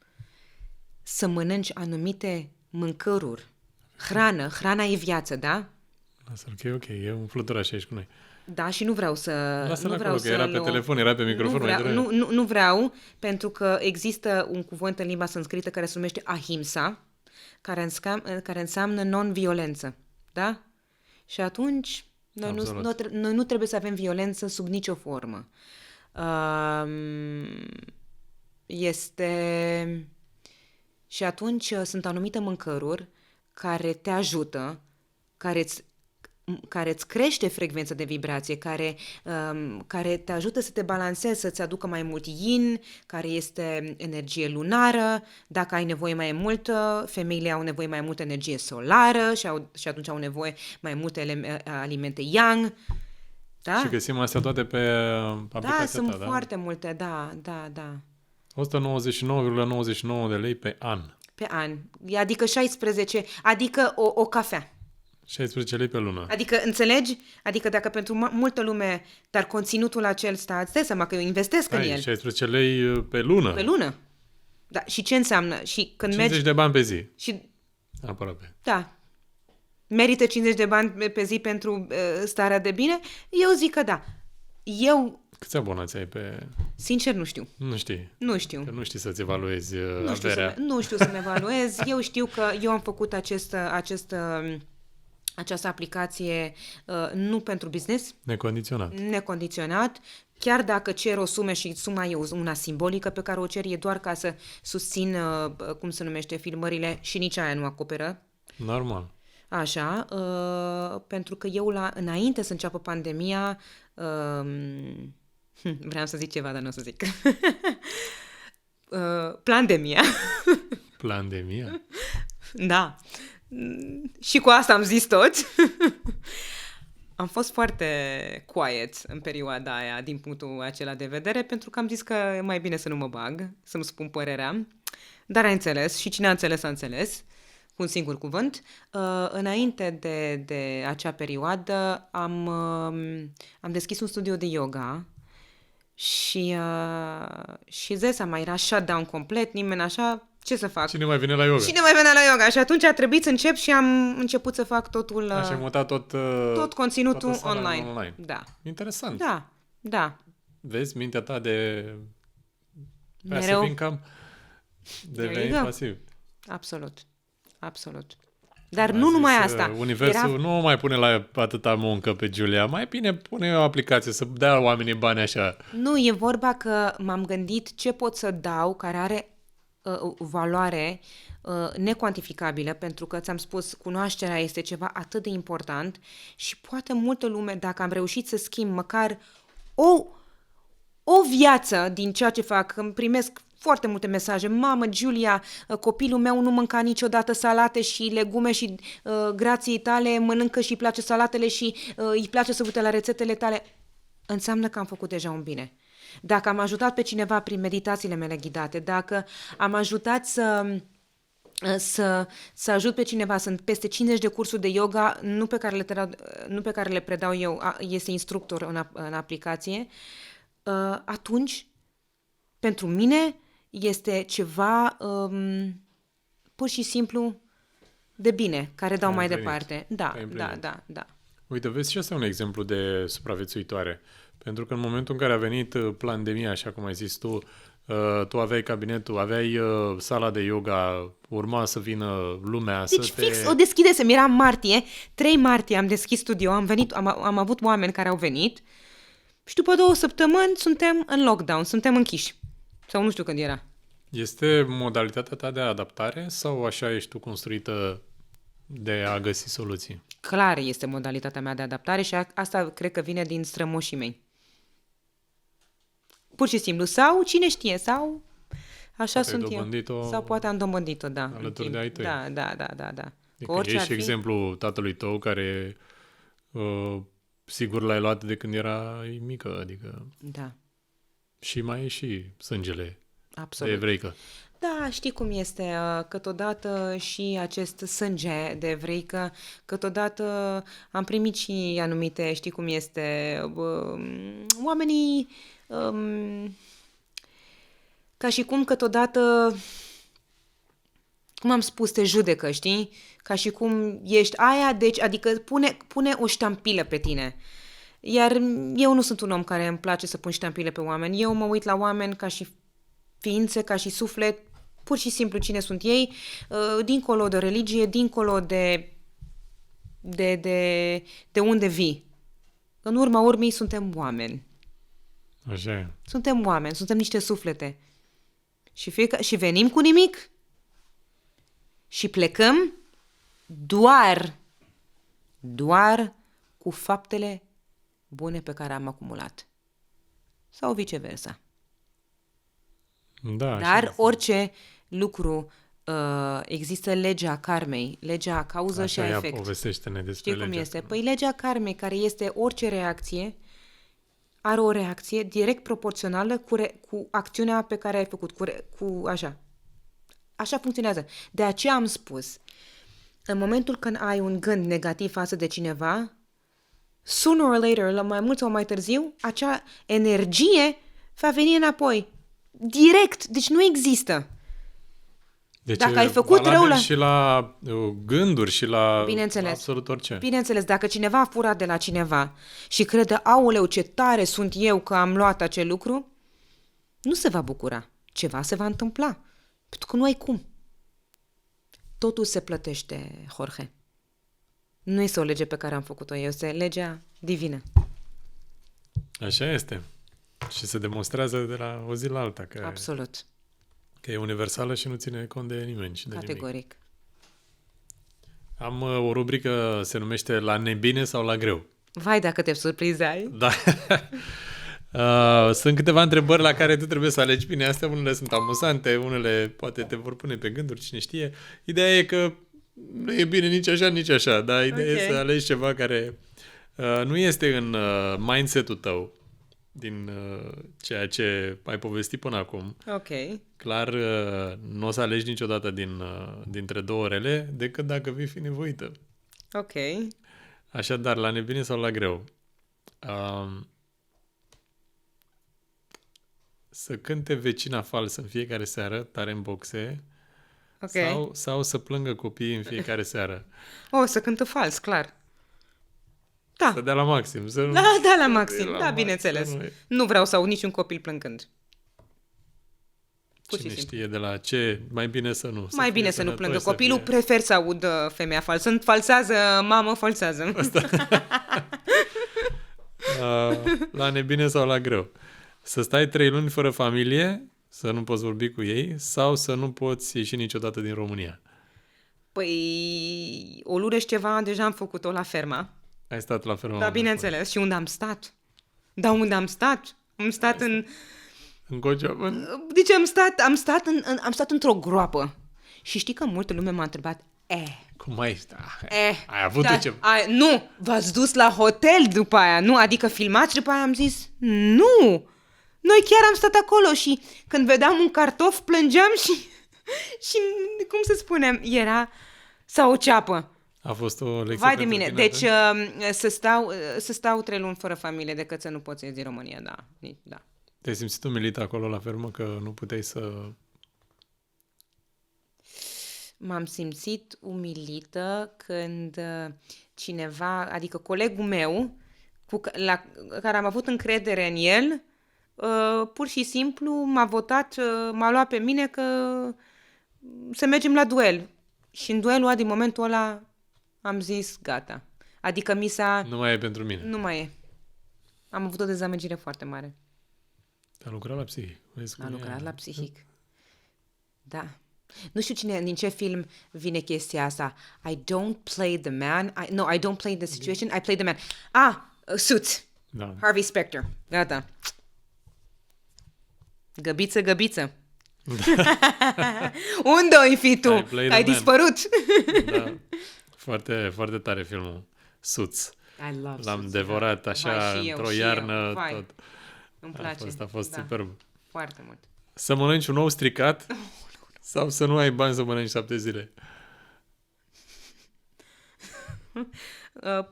să mănânci anumite mâncăruri. Hrana e viață, da? Lasă-l că e ok, e un fluturaș aici cu noi. Da, și nu vreau să... Lasă-l acolo, că era pe telefon, era pe microfon. Nu vreau, pentru că există un cuvânt în limba sanscrită care se numește ahimsa, care înseamnă non-violență, da? Și atunci noi nu trebuie să avem violență sub nicio formă. Și atunci sunt anumite mâncăruri care te ajută, care îți crește frecvența de vibrație, care te ajută să te balancezi, să-ți aducă mai mult yin, care este energie lunară, dacă ai nevoie mai multă, femeile au nevoie mai multă energie solară și atunci au nevoie mai multe alimente yang. Da? Și găsim astea toate pe aplicația ta, sunt da? foarte multe, da. 199,99 de lei pe an. Pe an. Adică 16, adică o cafea. 16 lei pe lună. Adică, înțelegi? Adică dacă pentru multă lume, dar conținutul acel îți dai seama că eu investesc în el. 16 lei pe lună. Pe lună. Da. Și ce înseamnă? Și când 50 de bani pe zi. Și... Aproape. Da. Merită 50 de bani pe zi pentru starea de bine? Eu zic că da. Câți abonați ai pe... Sincer, nu știu. Nu știi. Nu știu. Că nu știi să-ți evaluezi Nu știu, averea. nu știu să-mi evaluez. Eu știu că eu am făcut această aplicație nu pentru business, Necondiționat. chiar dacă cer o sumă și suma e una simbolică pe care o cer e doar ca să susțin, cum se numește, filmările și nici aia nu acoperă. Normal. Așa, pentru că eu înainte să înceapă pandemia, vreau să zic ceva, dar nu o să zic. Pandemia. Pandemia? Da. Și cu asta am zis toți. Am fost foarte quiet în perioada aia, din punctul acela de vedere, pentru că am zis că e mai bine să nu mă bag, să-mi spun părerea. Dar ai înțeles și cine a înțeles, a înțeles, cu un singur cuvânt. Înainte de acea perioadă am deschis un studio de yoga și zesa mai era shutdown complet, nimeni așa, ce să fac? Cine mai vine la yoga? Cine mai vine la yoga? Și atunci a trebuit să încep și am început să fac totul... Așa ai mutat tot conținutul online. Da. Interesant. Da. Vezi, mintea ta de passive Mereu. income devenit pasiv. Absolut. Dar nu numai asta. Universul nu mai pune la atâta muncă pe Giulia, mai bine pune o aplicație să dea oamenii bani așa. Nu, e vorba că m-am gândit ce pot să dau care are valoare necuantificabilă, pentru că ți-am spus, cunoașterea este ceva atât de important și poate multă lume, dacă am reușit să schimb măcar o viață din ceea ce fac, îmi primesc foarte multe mesaje. Mamă, Giulia, copilul meu nu mânca niciodată salate și legume și grației tale mănâncă și îi place salatele și îi place să uite la rețetele tale. Înseamnă că am făcut deja un bine. Dacă am ajutat pe cineva prin meditațiile mele ghidate, dacă am ajutat să ajut pe cineva, sunt peste 50 de cursuri de yoga, nu pe care le predau eu, este instructor în aplicație, atunci, pentru mine, este ceva pur și simplu de bine, care dau mai departe. Da. Uite, vezi, și asta e un exemplu de supraviețuitoare. Pentru că în momentul în care a venit pandemia, așa cum ai zis tu aveai cabinetul, aveai sala de yoga, urma să vină lumea deci fix o deschidesem, era martie, 3 martie am deschis studio, am avut oameni care au venit și după 2 săptămâni suntem în lockdown, suntem închiși. Sau nu știu când era. Este modalitatea ta de adaptare sau așa ești tu construită de a găsi soluții? Clar este modalitatea mea de adaptare și asta cred că vine din strămoșii mei. Pur și simplu. Sau cine știe, sau așa sunt eu. Sau poate am dobândit-o, da. Alături de ai tăi. Da. Adică ești exemplu tatălui tău care sigur l-ai luat de când era mică, adică... Da. Și mai e și sângele Absolut. de evreică. Da, știi cum este, câteodată și acest sânge de evreică, câteodată am primit și anumite, știi cum este, oamenii, ca și cum câteodată, cum am spus, te judecă, știi? Ca și cum ești aia, deci, adică pune o ștampilă pe tine. Iar eu nu sunt un om care îmi place să pun ștampile pe oameni. Eu mă uit la oameni ca și ființe, ca și suflet, pur și simplu cine sunt ei, dincolo de religie, dincolo de unde vii. În urma urmei suntem oameni. Așa e. Suntem oameni, suntem niște suflete. Și venim cu nimic și plecăm doar cu faptele bune pe care am acumulat. Sau viceversa. Da, dar orice lucru, există legea karmei, legea cauză așa și a efect. Povestește-ne despre Știi cum este? Păi legea karmei, care este orice reacție, are o reacție direct proporțională cu acțiunea pe care ai făcut, cu așa. Așa funcționează. De aceea am spus, în momentul când ai un gând negativ față de cineva, sooner or later, la mai mult sau mai târziu, acea energie va veni înapoi. Direct. Deci nu există. Deci Dacă ai făcut valabil rău la... și la gânduri și la Bineînțeles. absolut orice. Bineînțeles, dacă cineva a furat de la cineva și crede, aoleu, ce tare sunt eu că am luat acel lucru, nu se va bucura. Ceva se va întâmpla. Pentru că nu ai cum. Totul se plătește, Jorge. Nu este o lege pe care am făcut-o eu, este legea divină. Așa este. Și se demonstrează de la o zi la alta Absolut. că e universală și nu ține cont de nimeni și de nimic. Categoric. Am o rubrică, se numește La nebine sau la greu. Vai, dacă te surprinzi. Da. Sunt câteva întrebări la care tu trebuie să alegi bine. Astea unele sunt amuzante, unele poate te vor pune pe gânduri, cine știe. Ideea e că nu e bine nici așa, nici așa, dar ideea e să alegi ceva care nu este în mindset-ul tău din ceea ce ai povestit până acum. Ok. Clar, nu o să alegi niciodată dintre două rele, decât dacă vei fi nevoită. Ok. Așadar, la nebine sau la greu? Să cânte vecina fals în fiecare seară, tare în boxe, Ok. sau să plângă copiii în fiecare seară. Să cântă fals, clar. Da. Să dea la maxim. Să nu, Da, la maxim. la Da, maxim, bineînțeles. să nu- Nu vreau să aud niciun copil plângând. Pur și Cine simplu. știe de la ce, mai bine să nu. Mai fie bine să nu sănătoși, plângă să copilul, fie- prefer să aud femeia falsă. Sunt falsează, mamă, falsează. La nebine sau la greu. Să stai 3 luni fără familie, să nu poți vorbi cu ei, sau să nu poți ieși niciodată din România. Păi, o lună și ceva deja am făcut-o la ferma. Ai stat la fermă. Da, bineînțeles. Și unde am stat? Da, unde am stat? Am stat în... În Cocioabă? Deci am stat într-o groapă. Și știi că multă lume m-a întrebat, Cum ai stat? Eh, Ai avut da, ce... nu, v-ați dus la hotel după aia, nu? Adică filmați și după aia am zis, nu! Noi chiar am stat acolo și când vedeam un cartof plângeam și cum să spunem, era sau o ceapă. A fost o lecție Vai de pentru mine, tine deci atunci? să stau 3 luni fără familie decât să nu poți ieși din România, da. Da. Te-ai simțit umilit acolo la fermă că nu puteai să... M-am simțit umilită când cineva, adică colegul meu, la care am avut încredere în el, pur și simplu m-a votat, m-a luat pe mine că să mergem la duel. Și în duelul ăla, din momentul ăla, am zis gata. Adică mi s-a... Nu mai e pentru mine. Nu mai e. Am avut o dezamăgire foarte mare. A lucrat la psihic. Vezi cum A e. lucrat la psihic. Da. Nu știu din ce film vine chestia asta. I don't play the man. I don't play the situation. I play the man. Suits. Da. Harvey Specter. Gata. Găbiță, găbiță. Unde o fi tu? I play the Ai man. dispărut. Da. Foarte, foarte tare filmul. Suits. I love L-am Suits, devorat da. așa Vai, și eu, într-o și iarnă. eu. Vai, Tot. îmi place. A fost Da, superb. foarte mult. Să mănânci un ou stricat sau să nu ai bani să mănânci 7 zile?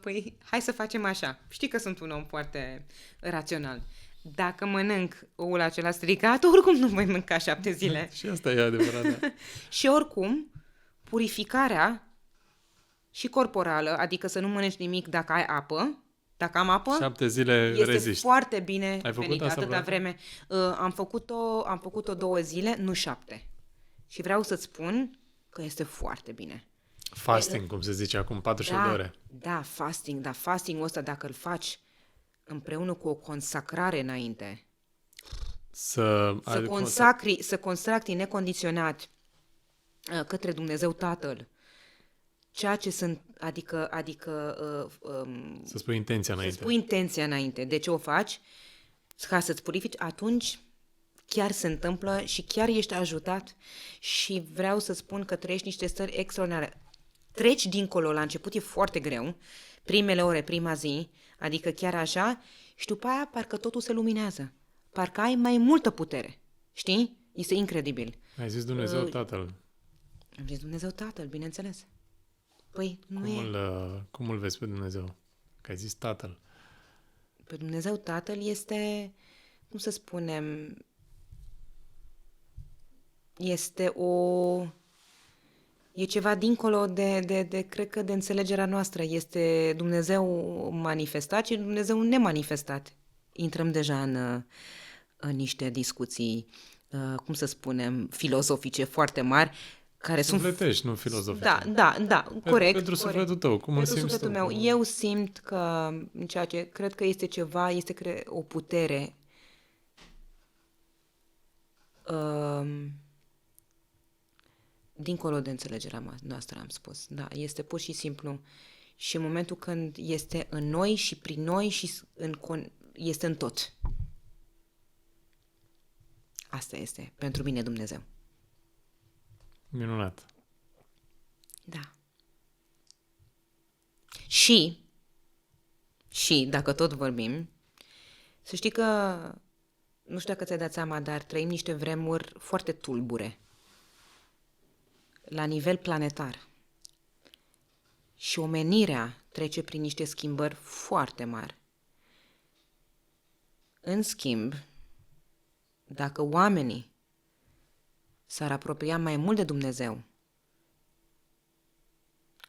Păi, hai să facem așa. Știi că sunt un om foarte rațional. Dacă mănânc oul acela stricat, oricum nu voi mânca 7 zile. Și asta e adevărat, da. Și oricum, purificarea și corporală, adică să nu mănânci nimic dacă ai apă, dacă am apă, 7 zile este reziști. foarte bine Ai făcut venită asta atâta vreodată? vreme. Am făcut-o 2 zile, nu 7. Și vreau să-ți spun că este foarte bine. Fasting, cum se zice acum, 48 de ore. Da, fasting, dar fastingul ăsta dacă îl faci împreună cu o consacrare înainte, să consacri necondiționat către Dumnezeu Tatăl, ceea ce sunt, adică Să spui intenția să înainte. spui intenția înainte. De ce o faci? Ca să-ți purifici, atunci chiar se întâmplă și chiar ești ajutat și vreau să spun că trăiești niște stări extraordinare. Treci dincolo, la început e foarte greu, primele ore, prima zi, adică chiar așa, și după aia parcă totul se luminează. Parcă ai mai multă putere. Știi? Este incredibil. Ai zis Dumnezeu Tatăl. Am zis Dumnezeu Tatăl, bineînțeles. Păi, nu e... Cum îl vezi pe Dumnezeu? Că ai zis Tatăl. Pe Dumnezeu Tatăl este, cum să spunem, este E ceva dincolo de cred că, de înțelegerea noastră. Este Dumnezeu manifestat și Dumnezeu nemanifestat. Intrăm deja în niște discuții, cum să spunem, filozofice foarte mari, care Sufletești, nu filozofice. Da, corect. Pentru sufletul tău, cum îl Pentru simți sufletul tu? meu. Eu simt că ceea ce cred că este ceva, este o putere dincolo de înțelegerea noastră, am spus. Da, este pur și simplu. Și în momentul când este în noi și prin noi și este în tot. Asta este pentru mine Dumnezeu. Minunat. Da. Și, dacă tot vorbim, să știi că, nu știu dacă ți-ai dat seama, dar trăim niște vremuri foarte tulbure la nivel planetar. Și omenirea trece prin niște schimbări foarte mari. În schimb, dacă oamenii s-ar apropia mai mult de Dumnezeu,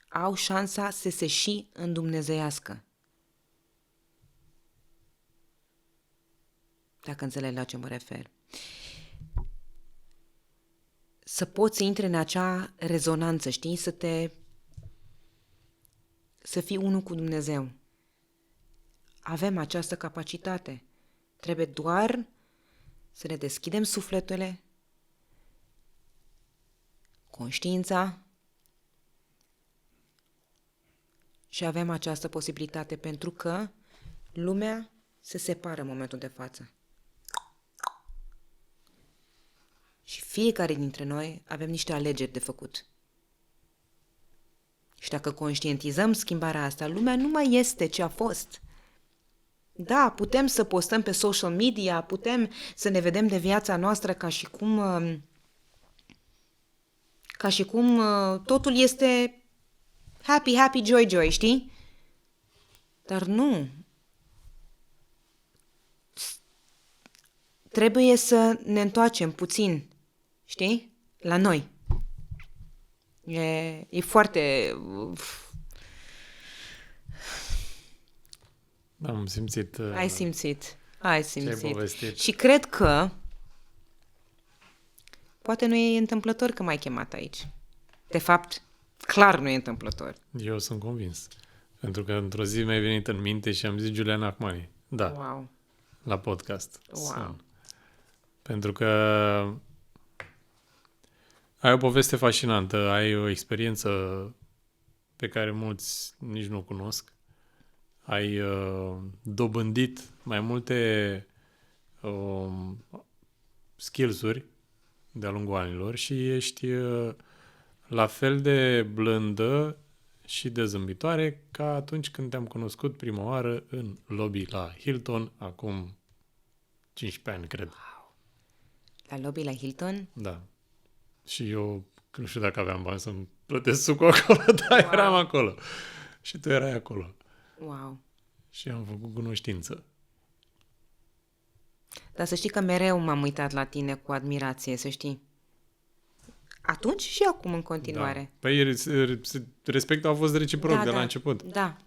au șansa să se și îndumnezeiască. Dacă înțelegi la ce mă refer. Să poți să intri în acea rezonanță, știi? Să fii unul cu Dumnezeu. Avem această capacitate. Trebuie doar să ne deschidem sufletele, conștiința și avem această posibilitate pentru că lumea se separă în momentul de față. Și fiecare dintre noi avem niște alegeri de făcut. Și dacă conștientizăm schimbarea asta, lumea nu mai este ce a fost. Da, putem să postăm pe social media, putem să ne vedem de viața noastră ca și cum totul este happy, happy, joy, joy, știi? Dar nu. Trebuie să ne întoarcem puțin, știi? La noi. E foarte... Am simțit... Ai simțit. Ce-ai povestit. Și cred că poate nu e întâmplător că m-ai chemat aici. De fapt, clar nu e întâmplător. Eu sunt convins. Pentru că într-o zi mi-ai venit în minte și am zis Juliana Acmani. Da. Wow. La podcast. Wow. Sun. Pentru că ai o poveste fascinantă, ai o experiență pe care mulți nici nu o cunosc. Ai dobândit mai multe skills-uri de-a lungul anilor și ești la fel de blândă și de zâmbitoare ca atunci când te-am cunoscut prima oară în lobby la Hilton, acum 15 ani, cred. La lobby la Hilton? Da. Și eu nu știu dacă aveam bani să-mi plătesc sucul acolo, dar eram acolo. Și tu erai acolo. Wow. Și am făcut cunoștință. Dar să știi că mereu m-am uitat la tine cu admirație, să știi. Atunci și acum în continuare. Da. Păi respectul a fost reciproc de la început. Da.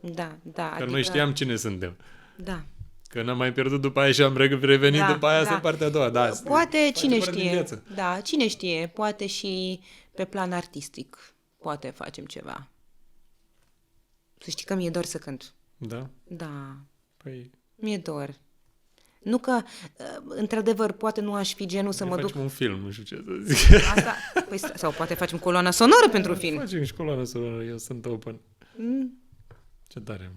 Că adică... noi știam cine suntem. Da. Că n-am mai pierdut după aia și am revenit după aia în partea a doua. Da, poate, cine știe. Da, cine știe. Poate și pe plan artistic. Poate facem ceva. Să știi că mi-e dor să cânt. Da? Da. Păi... Mi-e dor. Nu că, într-adevăr, poate nu aș fi genul să mă duc... Facem un film, nu știu ce să zic. Asta, păi, sau poate facem coloana sonoră pentru film. Facem și coloana sonoră, eu sunt open. Ce tare.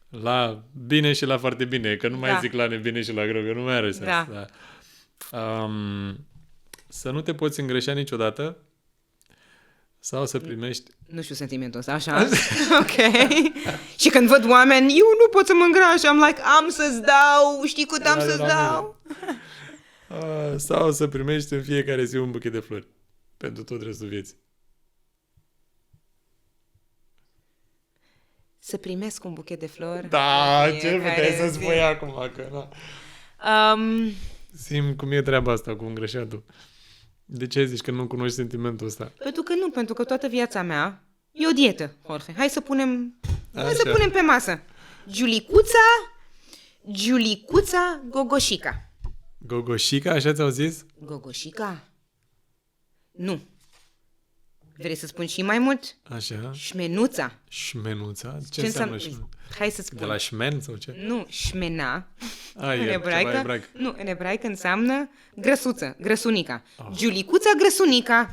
La bine și la foarte bine, că nu mai zic la nebine și la greu, că nu mai are sens. Da. Să nu te poți îngreșa niciodată sau să primești... Nu știu sentimentul ăsta, așa? Ok. Și când văd oameni, eu nu pot să mă îngraș, am like, am să-ți dau, știi cât am să-ți dau? Sau să primești în fiecare zi un buchet de flori pentru tot restul vieții. Să primesc un buchet de flori. Da, ce puteai să spui acum? Că, na. Simt cum e treaba asta cu îngreșatul. De ce zici că nu cunoști sentimentul ăsta? Pentru că toată viața mea e o dietă, Jorge. Hai să punem pe masă. Giulicuța Gogoșica. Gogoșica, așa ți-au zis? Gogoșica? Nu. Vrei să spun și mai mult? Așa. Șmenuța. Șmenuța? Ce înseamnă șmenuța? Hai să spun. De la șmen sau ce? Nu, șmena. În ebraică. Nu, în ebraică înseamnă grăsuță, grăsunica. Giulicuța grăsunica.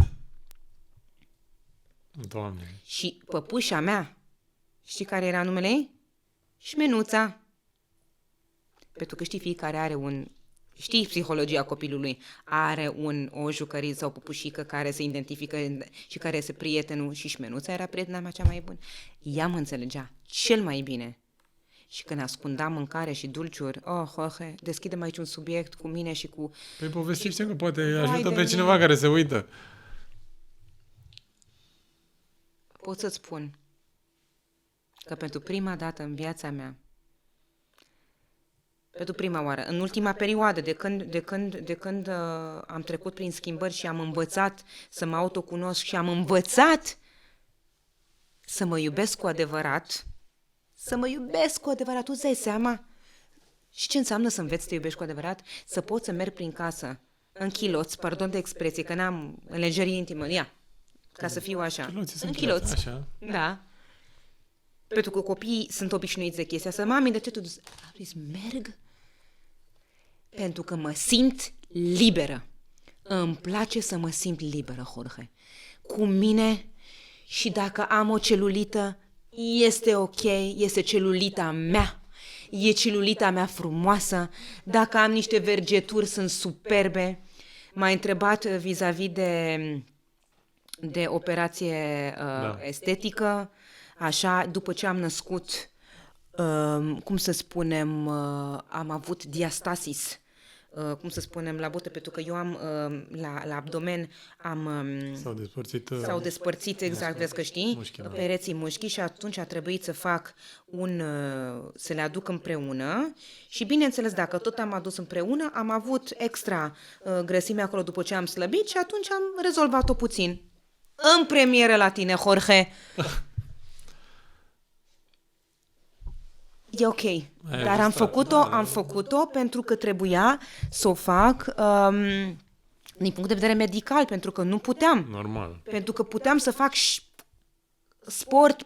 Doamne. Și păpușa mea, știi care era numele ei? Șmenuța. Pentru că știi, fiecare are știi psihologia copilului, are o jucărie sau o păpușică care se identifică și care este prietenul și șmenuța era prietena mea cea mai bună. Ea mă înțelegea cel mai bine. Și când ascundam mâncare și dulciuri, Jorge, deschidem aici un subiect cu mine și cu... Păi povestiște că poate ajută pe cineva care se uită. Pot să-ți spun că pentru prima dată în viața mea, pentru prima oară, în ultima perioadă, de când am trecut prin schimbări și am învățat să mă autocunosc și am învățat să mă iubesc cu adevărat, tu îți dai seama? Și ce înseamnă să înveți să te iubești cu adevărat? Să poți să merg prin casă în chiloți, pardon de expresie, că n-am în lingerie intimă, ca să fiu așa. În chiloți. Așa. Da. Pentru că copiii sunt obișnuiți de chestia asta. Mami, de ce tu merg? Pentru că mă simt liberă. Îmi place să mă simt liberă, Jorge. Cu mine și dacă am o celulită, este ok, este celulita mea. E celulita mea frumoasă. Dacă am niște vergeturi, sunt superbe. M-a întrebat vis-a-vis de operație estetică. Așa, după ce am născut, cum să spunem, am avut diastasis, cum să spunem, la botă, pentru că eu am, la abdomen, s-au despărțit, exact, vezi că știi, pereții mușchii și atunci a trebuit să fac să le aduc împreună și, bineînțeles, dacă tot am adus împreună, am avut extra grăsime acolo după ce am slăbit și atunci am rezolvat-o puțin. În premieră la tine, Jorge! E ok, dar am făcut-o pentru că trebuia să o fac din punct de vedere medical, pentru că nu puteam. Normal. Pentru că puteam să fac sport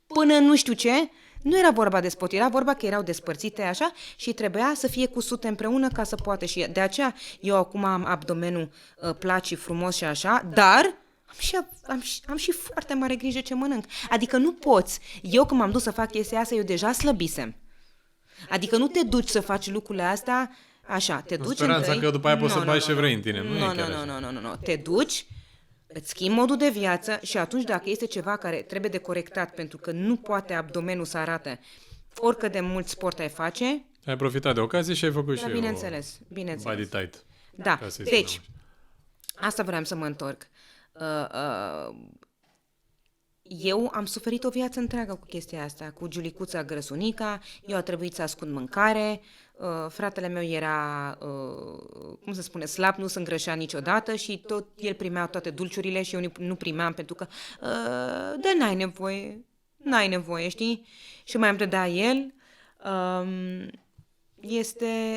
până nu știu ce. Nu era vorba de sport, era vorba că erau despărțite așa și trebuia să fie cusute împreună ca să poată. Și de aceea eu acum am abdomenul plat și frumos și așa, dar... Am și foarte mare grijă ce mănânc. Adică nu poți. Eu când m-am dus să fac chestia asta, eu deja slăbisem. Adică nu te duci să faci lucrurile astea așa. Te duci speranța că după aia poți să bagi ce vrei în tine. Nu. Te duci, îți schimbi modul de viață și atunci dacă este ceva care trebuie de corectat pentru că nu poate abdomenul să arate oricât de mult sport ai face... Ai profitat de ocazie și ai făcut și bineînțeles. Body tight. Da, deci, asta vreau să mă întorc. Eu am suferit o viață întreagă cu chestia asta, cu giulicuța grăsunica, eu a trebuit să ascund mâncare, fratele meu era, cum se spune, slab, nu se îngrășea niciodată și tot el primea toate dulciurile și eu nu primeam pentru că, da, n-ai nevoie, știi? Și mai îmi dădea el.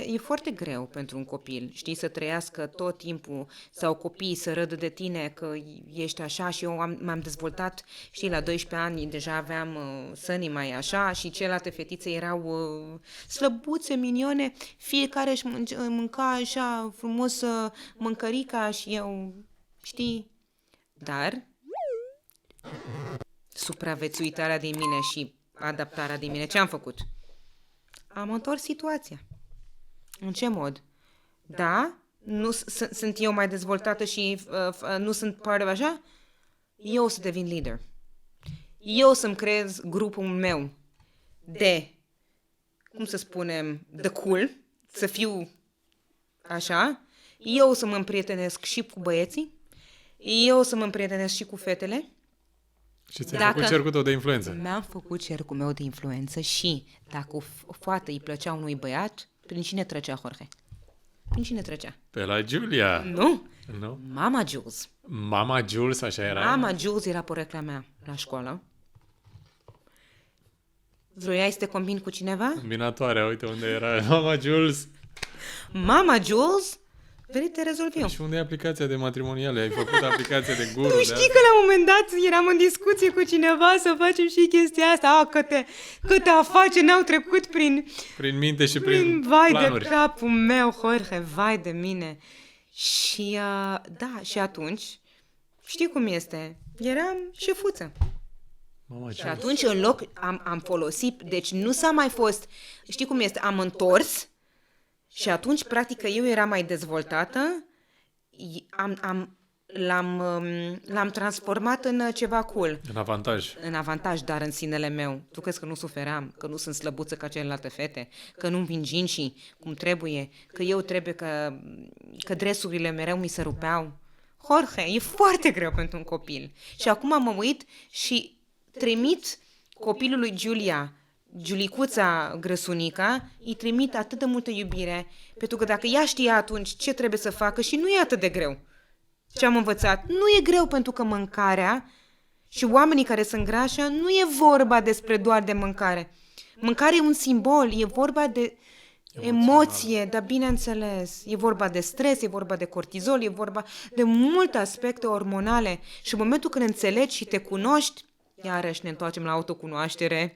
E foarte greu pentru un copil, știi, să trăiască tot timpul sau copiii să râdă de tine că ești așa și eu m-am dezvoltat, știi, la 12 ani deja aveam sănii mai așa și celelalte fetițe erau slăbuțe, minione, fiecare își mânca așa frumos mâncărica și eu, știi, dar supraviețuitarea din mine și adaptarea din mine, ce am făcut? Am întors situația. În ce mod? Da? Nu sunt eu mai dezvoltată și nu sunt part of așa? Eu o să devin lider. Eu o să-mi creez grupul meu de, cum să spunem, de cool, să fiu așa. Eu o să mă împrietenesc și cu băieții. Eu o să mă împrietenesc și cu fetele. Și ți-ai făcut cercul tău de influență. Mi-am făcut cercul meu de influență și dacă o fată îi plăcea unui băiat, prin cine trecea, Jorge? Prin cine trecea? Pe la Giulia. Nu? Nu? Mama Jules. Mama Jules, așa era? Mama Jules era porecla mea la școală. Vroiai să te combini cu cineva? Combinatoarea, uite unde era Mama Jules. Mama Jules? Veni, te rezolv eu. Și unde e aplicația de matrimoniale? Ai făcut aplicația de guru? Tu știi că la un moment dat eram în discuție cu cineva să facem și chestia asta. Câte afaceri n-au trecut Prin minte și prin vai planuri. de capul meu, Jorge, vai de mine. Și da, și atunci, știi cum este? Eram șefuță. Mama, Și atunci în loc am folosit, deci nu s-a mai fost, știi cum este, am întors și atunci practic că eu eram mai dezvoltată, l-am transformat în ceva cool. În avantaj. În avantaj, dar în sinele meu. Tu crezi că nu suferam, că nu sunt slăbuță ca celelalte fete, că nu-mi vin gincii cum trebuie, că eu trebuie că dresurile mereu mi se rupeau. Jorge, e foarte greu pentru un copil. Și acum mă uit și trimit copilului Giulicuța grăsunica, îi trimit atât de multă iubire, pentru că dacă ea știa atunci ce trebuie să facă și nu e atât de greu. Ce am învățat? Nu e greu pentru că mâncarea și oamenii care sunt grași, nu e vorba despre doar de mâncare. Mâncarea e un simbol, e vorba de emoție, dar bineînțeles, e vorba de stres, e vorba de cortizol, e vorba de multe aspecte hormonale și în momentul când înțelegi și te cunoști, iarăși ne întoarcem la autocunoaștere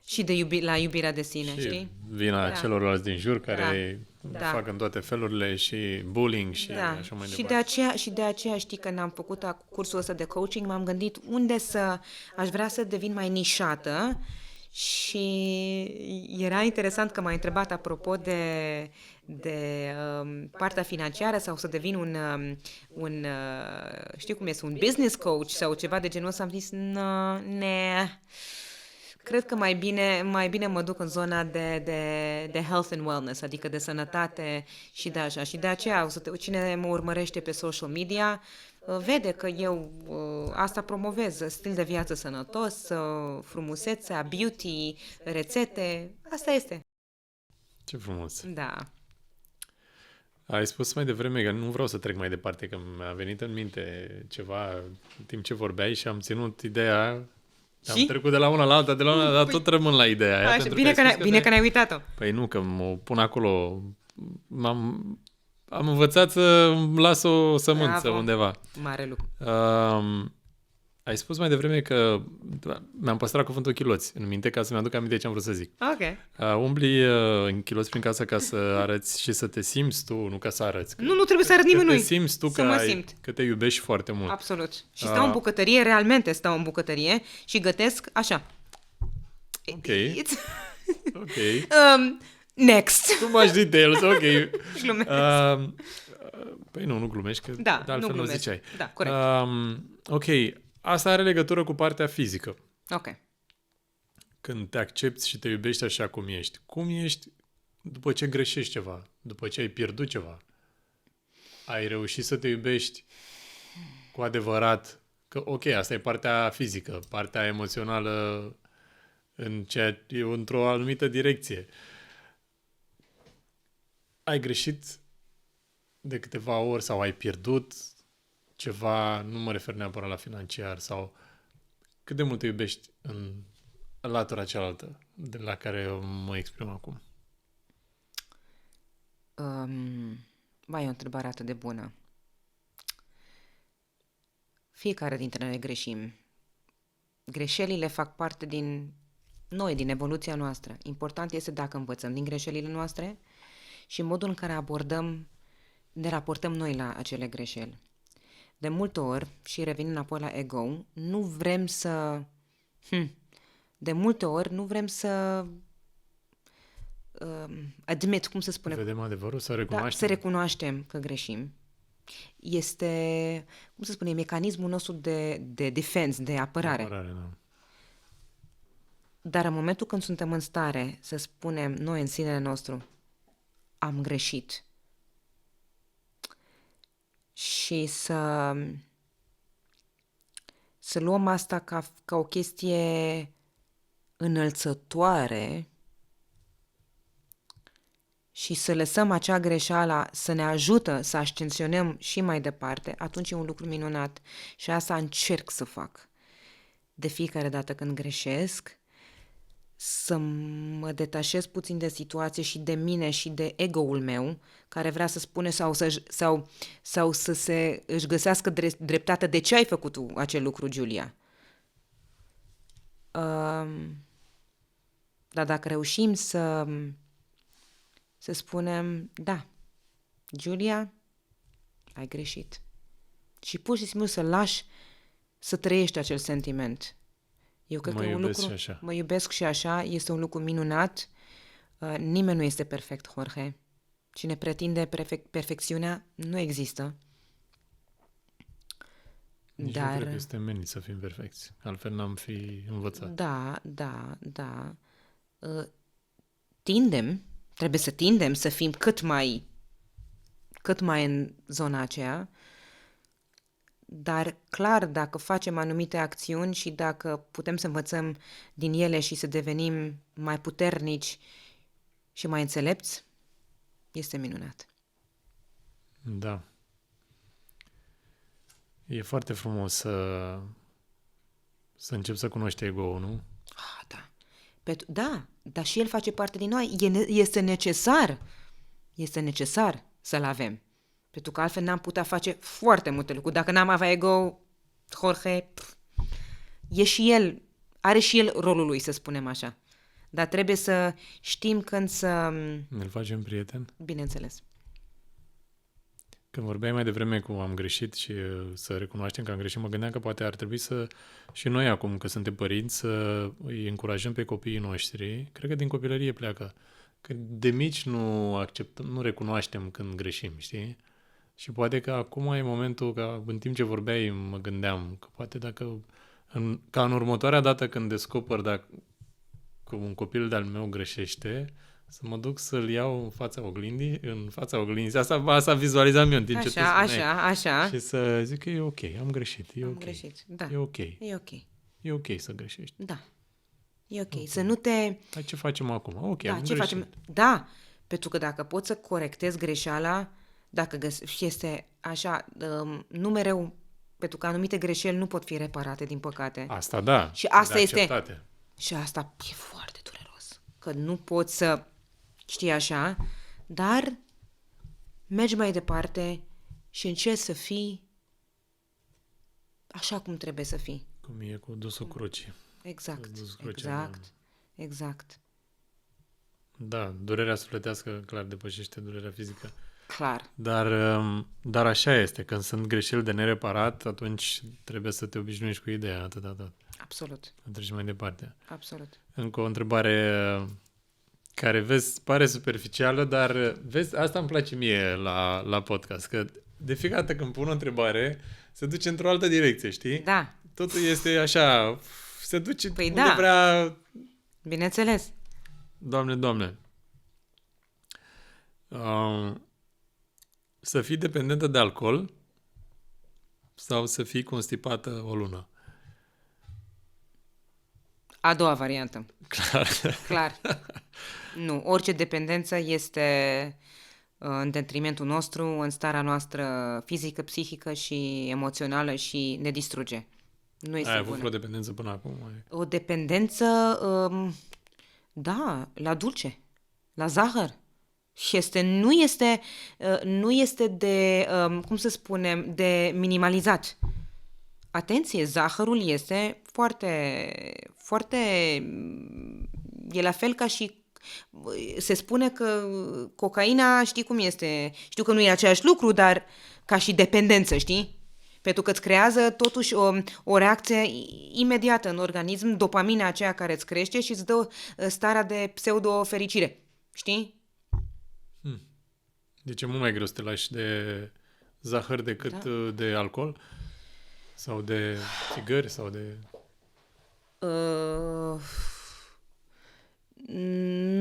și la iubirea de sine, Și știi? vina celorlalți din jur care Da. fac în toate felurile și bullying și așa mai departe. Și de aceea știi că n-am făcut cursul ăsta de coaching, m-am gândit unde aș vrea să devin mai nișată și era interesant că m-a întrebat apropo de partea financiară sau să devin știi cum este, un business coach sau ceva de genul ăsta. Am zis, cred că mai bine mă duc în zona de health and wellness, adică de sănătate și de așa. Și de aceea, cine mă urmărește pe social media, vede că eu asta promovez, stil de viață sănătos, frumusețea, beauty, rețete, asta este. Ce frumos. Da. Ai spus mai devreme că nu vreau să trec mai departe, că mi-a venit în minte ceva în timp ce vorbeai și am ținut ideea. Am trecut de la una la alta, dar tot rămân la ideea aia. Așa, bine că n-ai uitat-o. Păi nu, că mă pun acolo. Am învățat să las o sămânță undeva. Mare lucru. Ai spus mai devreme că mi-am păstrat cuvântul chiloți în minte ca să-mi aduc aminte ce am vrut să zic. Ok. Umbli în chiloți prin casă ca să arăți și să te simți tu, nu ca să arăți. Nu trebuie să arăt nimănui. Că te simți tu că te iubești foarte mult. Absolut. Și stau în bucătărie, realmente stau în bucătărie și gătesc așa. Ok. Ok. Next. Too much details, ok. Glumesc. Păi nu glumești, că da, de altfel nu ziceai. Da, corect. Ok. Asta are legătură cu partea fizică. Ok. Când te accepti și te iubești așa cum ești. Cum ești după ce greșești ceva? După ce ai pierdut ceva? Ai reușit să te iubești cu adevărat? Că, ok, asta e partea fizică, partea emoțională într-o anumită direcție. Ai greșit de câteva ori sau ai pierdut ceva, nu mă refer neapărat la financiar, sau cât de mult te iubești în latura cealaltă de la care mă exprim acum? Mai e o întrebare atât de bună. Fiecare dintre noi greșim. Greșelile fac parte din noi, din evoluția noastră. Important este dacă învățăm din greșelile noastre și modul în care ne raportăm noi la acele greșeli. De multe ori, și revenind înapoi la ego, nu vrem să... De multe ori nu vrem să admit, cum se spune? Vedem adevărul, să recunoaștem. Da, să recunoaștem că greșim. Este, cum se spune, mecanismul nostru de defense, de apărare. Da. Dar în momentul când suntem în stare să spunem noi în sinele nostru, am greșit, și să luăm asta ca o chestie înălțătoare și să lăsăm acea greșeală să ne ajută să ascensionăm și mai departe, atunci e un lucru minunat. Și asta încerc să fac. De fiecare dată când greșesc, să mă detașez puțin de situație și de mine și de ego-ul meu, care vrea să spune sau să se își găsească dreptate de ce ai făcut tu acel lucru, Giulia. Dar dacă reușim să spunem, da, Giulia, ai greșit. Și pur și simplu să lași să trăiești acel sentiment. Eu cred că e un lucru, mă iubesc și așa, este un lucru minunat. Nimeni nu este perfect, Jorge. Cine pretinde perfecțiunea, nu există. Nici nu cred că suntem meniți să fim perfecți. Altfel n-am fi învățat. Da. Trebuie să tindem să fim cât mai în zona aceea, dar clar, dacă facem anumite acțiuni și dacă putem să învățăm din ele și să devenim mai puternici și mai înțelepți, este minunat. Da. E foarte frumos să încep să cunoști ego-ul, nu? Da. Da, dar și el face parte din noi. Este necesar. Este necesar să-l avem. Pentru că altfel n-am putea face foarte multe lucruri. Dacă n-am avea ego, Jorge, are și el rolul lui, să spunem așa. Dar trebuie să știm când să... Ne-l facem prieten? Bineînțeles. Când vorbeai mai devreme cu am greșit și să recunoaștem că am greșit, mă gândeam că poate ar trebui să, și noi acum că suntem părinți, să îi încurajăm pe copiii noștri. Cred că din copilărie pleacă. Că de mici nu acceptăm, nu recunoaștem când greșim, știi? Și poate că acum e momentul, că în timp ce vorbeai mă gândeam că poate dacă, ca în următoarea dată când descoper dacă un copil de-al meu greșește, să mă duc să-l iau în fața oglindii. Asta vizualizam eu în timp ce tu spuneai. Așa. Și să zic că e ok, am greșit, am greșit, da. E ok. E ok. E ok să greșești. Da. E ok. Să nu te... Dar ce facem acum? Ok, am greșit. Da, pentru că dacă poți să corectezi greșeala, dacă este așa, nu mereu, pentru că anumite greșeli nu pot fi reparate, din păcate. Asta da. Și asta este... Acceptate. Și asta e foarte dureros. Că nu poți să știi așa, dar mergi mai departe și încerci să fii așa cum trebuie să fii. Cum e cu dusul crucii. Exact. Da, durerea sufletească clar depășește durerea fizică. Clar. Dar așa este. Când sunt greșeli de nereparat, atunci trebuie să te obișnuiești cu ideea. Atât. Absolut. Treci mai departe. Absolut. Încă o întrebare care, vezi, pare superficială, dar vezi, asta îmi place mie la podcast, că de fiecare dată când pun o întrebare, se duce într-o altă direcție, știi? Da. Totul este așa, se duce unde da. vrea... Bineînțeles. Doamne. Să fii dependentă de alcool sau să fii constipată o lună? A doua variantă. Clar. Nu, orice dependență este în detrimentul nostru, în starea noastră fizică, psihică și emoțională și ne distruge. Nu este Ai bună. avut vreo dependență până acum? O dependență, da, la dulce, la zahăr. Și nu este de, cum să spunem, de minimalizat. Atenție, zahărul este foarte, e la fel ca și, se spune că cocaina, știi cum este, știu că nu e același lucru, dar ca și dependență, știi? Pentru că îți creează totuși o reacție imediată în organism, dopamina aceea care îți crește și îți dă starea de pseudo-fericire, știi? Deci e mult mai greu să te lași de zahăr decât de alcool? Sau de țigări? Sau de...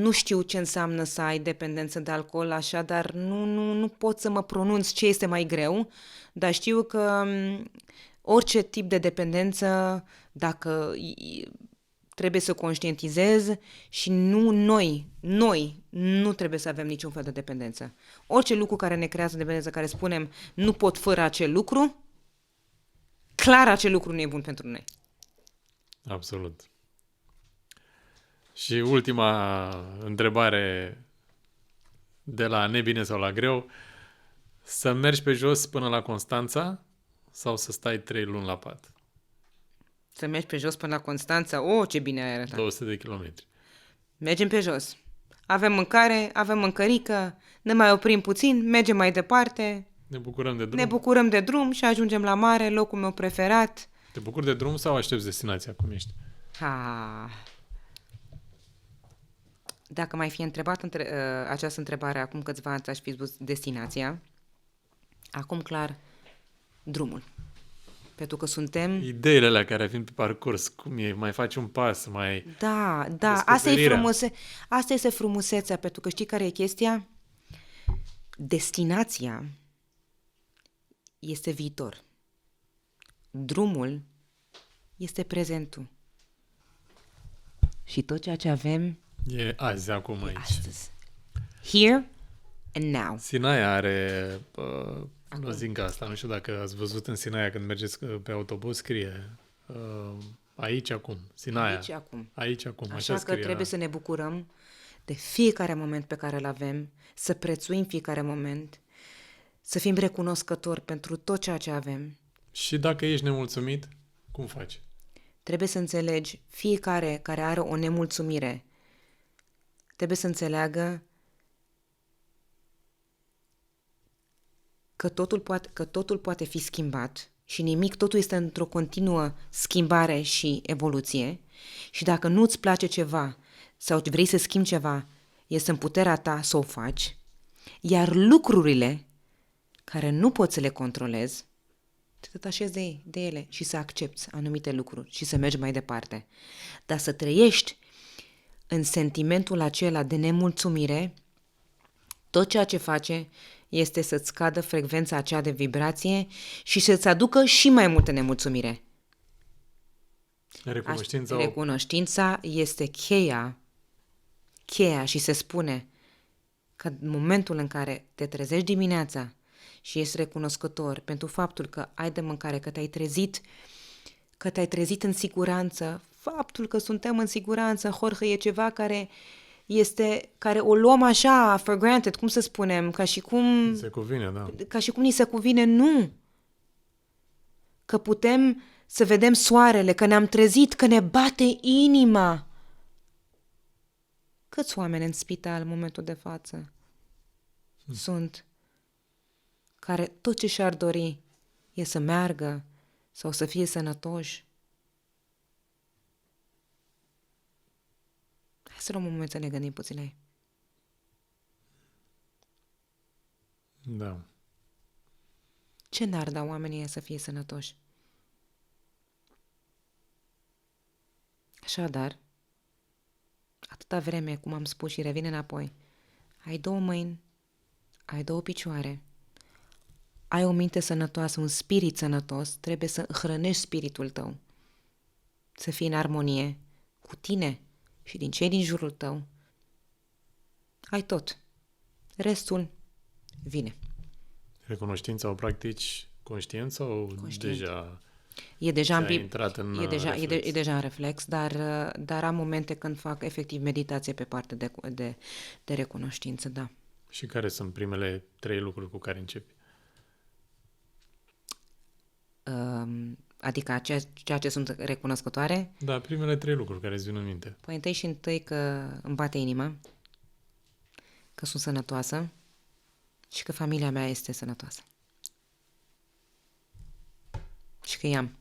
Nu știu ce înseamnă să ai dependență de alcool, așa, dar nu pot să mă pronunț ce este mai greu, dar știu că orice tip de dependență, dacă trebuie să conștientizez și noi nu trebuie să avem niciun fel de dependență. Orice lucru care ne creează dependență, care spunem nu pot fără acel lucru, clar acel lucru nu e bun pentru noi. Absolut. Și ultima întrebare de la nebine sau la greu, să mergi pe jos până la Constanța sau să stai 3 luni la pat? Să mergi pe jos până la Constanța, ce bine ai arătat. 200 de kilometri. Mergem pe jos. Avem mâncare, avem mâncărică, ne mai oprim puțin, mergem mai departe, Ne bucurăm de drum. ne bucurăm de drum și ajungem la mare, locul meu preferat. Te bucuri de drum sau aștepți destinația cum ești? Dacă mai fi întrebat această întrebare acum câțiva ani, aș fi spus destinația. Acum, clar, drumul. Pentru că suntem... Ideile alea care vin pe parcurs, cum e, mai faci un pas, mai... Da, descoperirea. asta este frumusețea, pentru că știi care e chestia? Destinația este viitor. Drumul este prezentul. Și tot ceea ce avem E azi, acum, aici. astăzi. Here and now. Sinaia are lozinca asta. Nu știu dacă ați văzut în Sinaia când mergeți pe autobuz, scrie aici acum. Sinaia. Aici acum. Aici acum. Așa că scrie, trebuie să ne bucurăm de fiecare moment pe care îl avem, să prețuim fiecare moment, să fim recunoscători pentru tot ceea ce avem. Și dacă ești nemulțumit, cum faci? Trebuie să înțelegi, fiecare care are o nemulțumire, trebuie să înțeleagă că totul poate fi schimbat și nimic, totul este într-o continuă schimbare și evoluție și dacă nu-ți place ceva sau vrei să schimbi ceva, este în puterea ta să o faci, iar lucrurile care nu poți să le controlezi, te detașezi de ele și să accepti anumite lucruri și să mergi mai departe. Dar să trăiești în sentimentul acela de nemulțumire, tot ceea ce face este să-ți scadă frecvența aceea de vibrație și să-ți aducă și mai multă nemulțumire. Recunoștința este cheia și se spune că în momentul în care te trezești dimineața și ești recunoscător pentru faptul că ai de mâncare, că te-ai trezit în siguranță, faptul că suntem în siguranță, Jorge, e ceva care o luăm așa, for granted, cum să spunem, ca și cum... Se cuvine, da. Ca și cum ni se cuvine, nu. Că putem să vedem soarele, că ne-am trezit, că ne bate inima. Câți oameni în spital în momentul de față sunt care tot ce și-ar dori e să meargă sau să fie sănătoși? Hai să luăm un moment să ne gândim puțin la ei. Da. Ce n-ar da oamenii ăia să fie sănătoși? Așadar, atâta vreme, cum am spus și revin înapoi, ai 2 mâini, ai 2 picioare, ai o minte sănătoasă, un spirit sănătos, trebuie să hrănești spiritul tău, să fii în armonie cu tine și din cei din jurul tău. Ai tot. Restul vine. Recunoștința o practici conștient sau Conștient. deja E deja ți-a intrat în reflex? E deja în reflex, dar am momente când fac efectiv meditație pe partea de recunoștință, da. Și care sunt primele 3 lucruri cu care începi? Adică ceea ce sunt recunoscătoare? Da, primele 3 lucruri care îți vin în minte. Păi întâi că îmi bate inima, că sunt sănătoasă și că familia mea este sănătoasă. Și că i-am.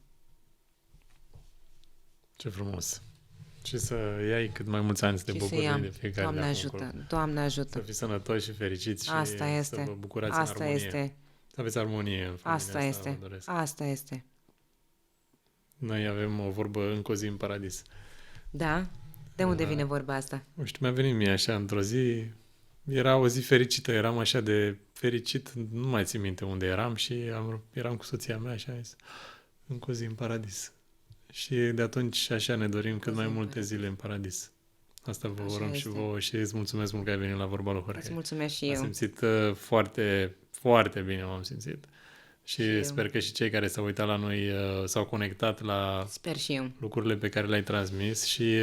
Ce frumos. Și să iai cât mai mulți ani să te bucuri de fiecare. Doamne ajută, Doamne ajută. Să fii sănătoși și fericiți Asta și este. să vă bucurați Asta în armonie. este. Să aveți armonie în familia Asta este. vă doresc. Asta este. Noi avem o vorbă încă o zi în paradis. Da? De unde vine vorba asta? Nu știu, mi-a venit mie așa într-o zi, era o zi fericită, eram așa de fericit, nu mai țin minte unde eram și eram cu soția mea și am zis, încă o zi în paradis. și de atunci așa ne dorim cât mai multe zile în paradis. Asta vă Așa urăm este. și vouă și îți mulțumesc mult că ai venit la Vorba lui Jorge. Îți mulțumesc și Am eu. simțit foarte, foarte bine m-am simțit. Și eu. sper că și cei care s-au uitat la noi s-au conectat la Sper și eu. lucrurile pe care le-ai transmis și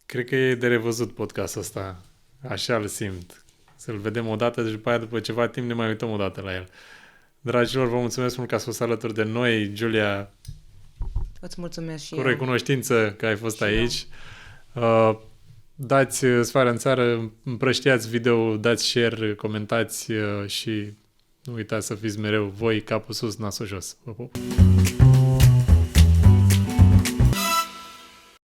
cred că e de revăzut podcastul ăsta. Așa îl simt. Să-l vedem o dată și după aia, după ceva timp, ne mai uităm o dată la el. Dragilor, vă mulțumesc mult că ați fost alături de noi. Giulia, Îți mulțumesc și cu eu. recunoștință că ai fost Și aici. Dați sfoară în țară, împrăștiați video, dați share, comentați și nu uitați să fiți mereu voi capul sus, nasul jos. Vă pup!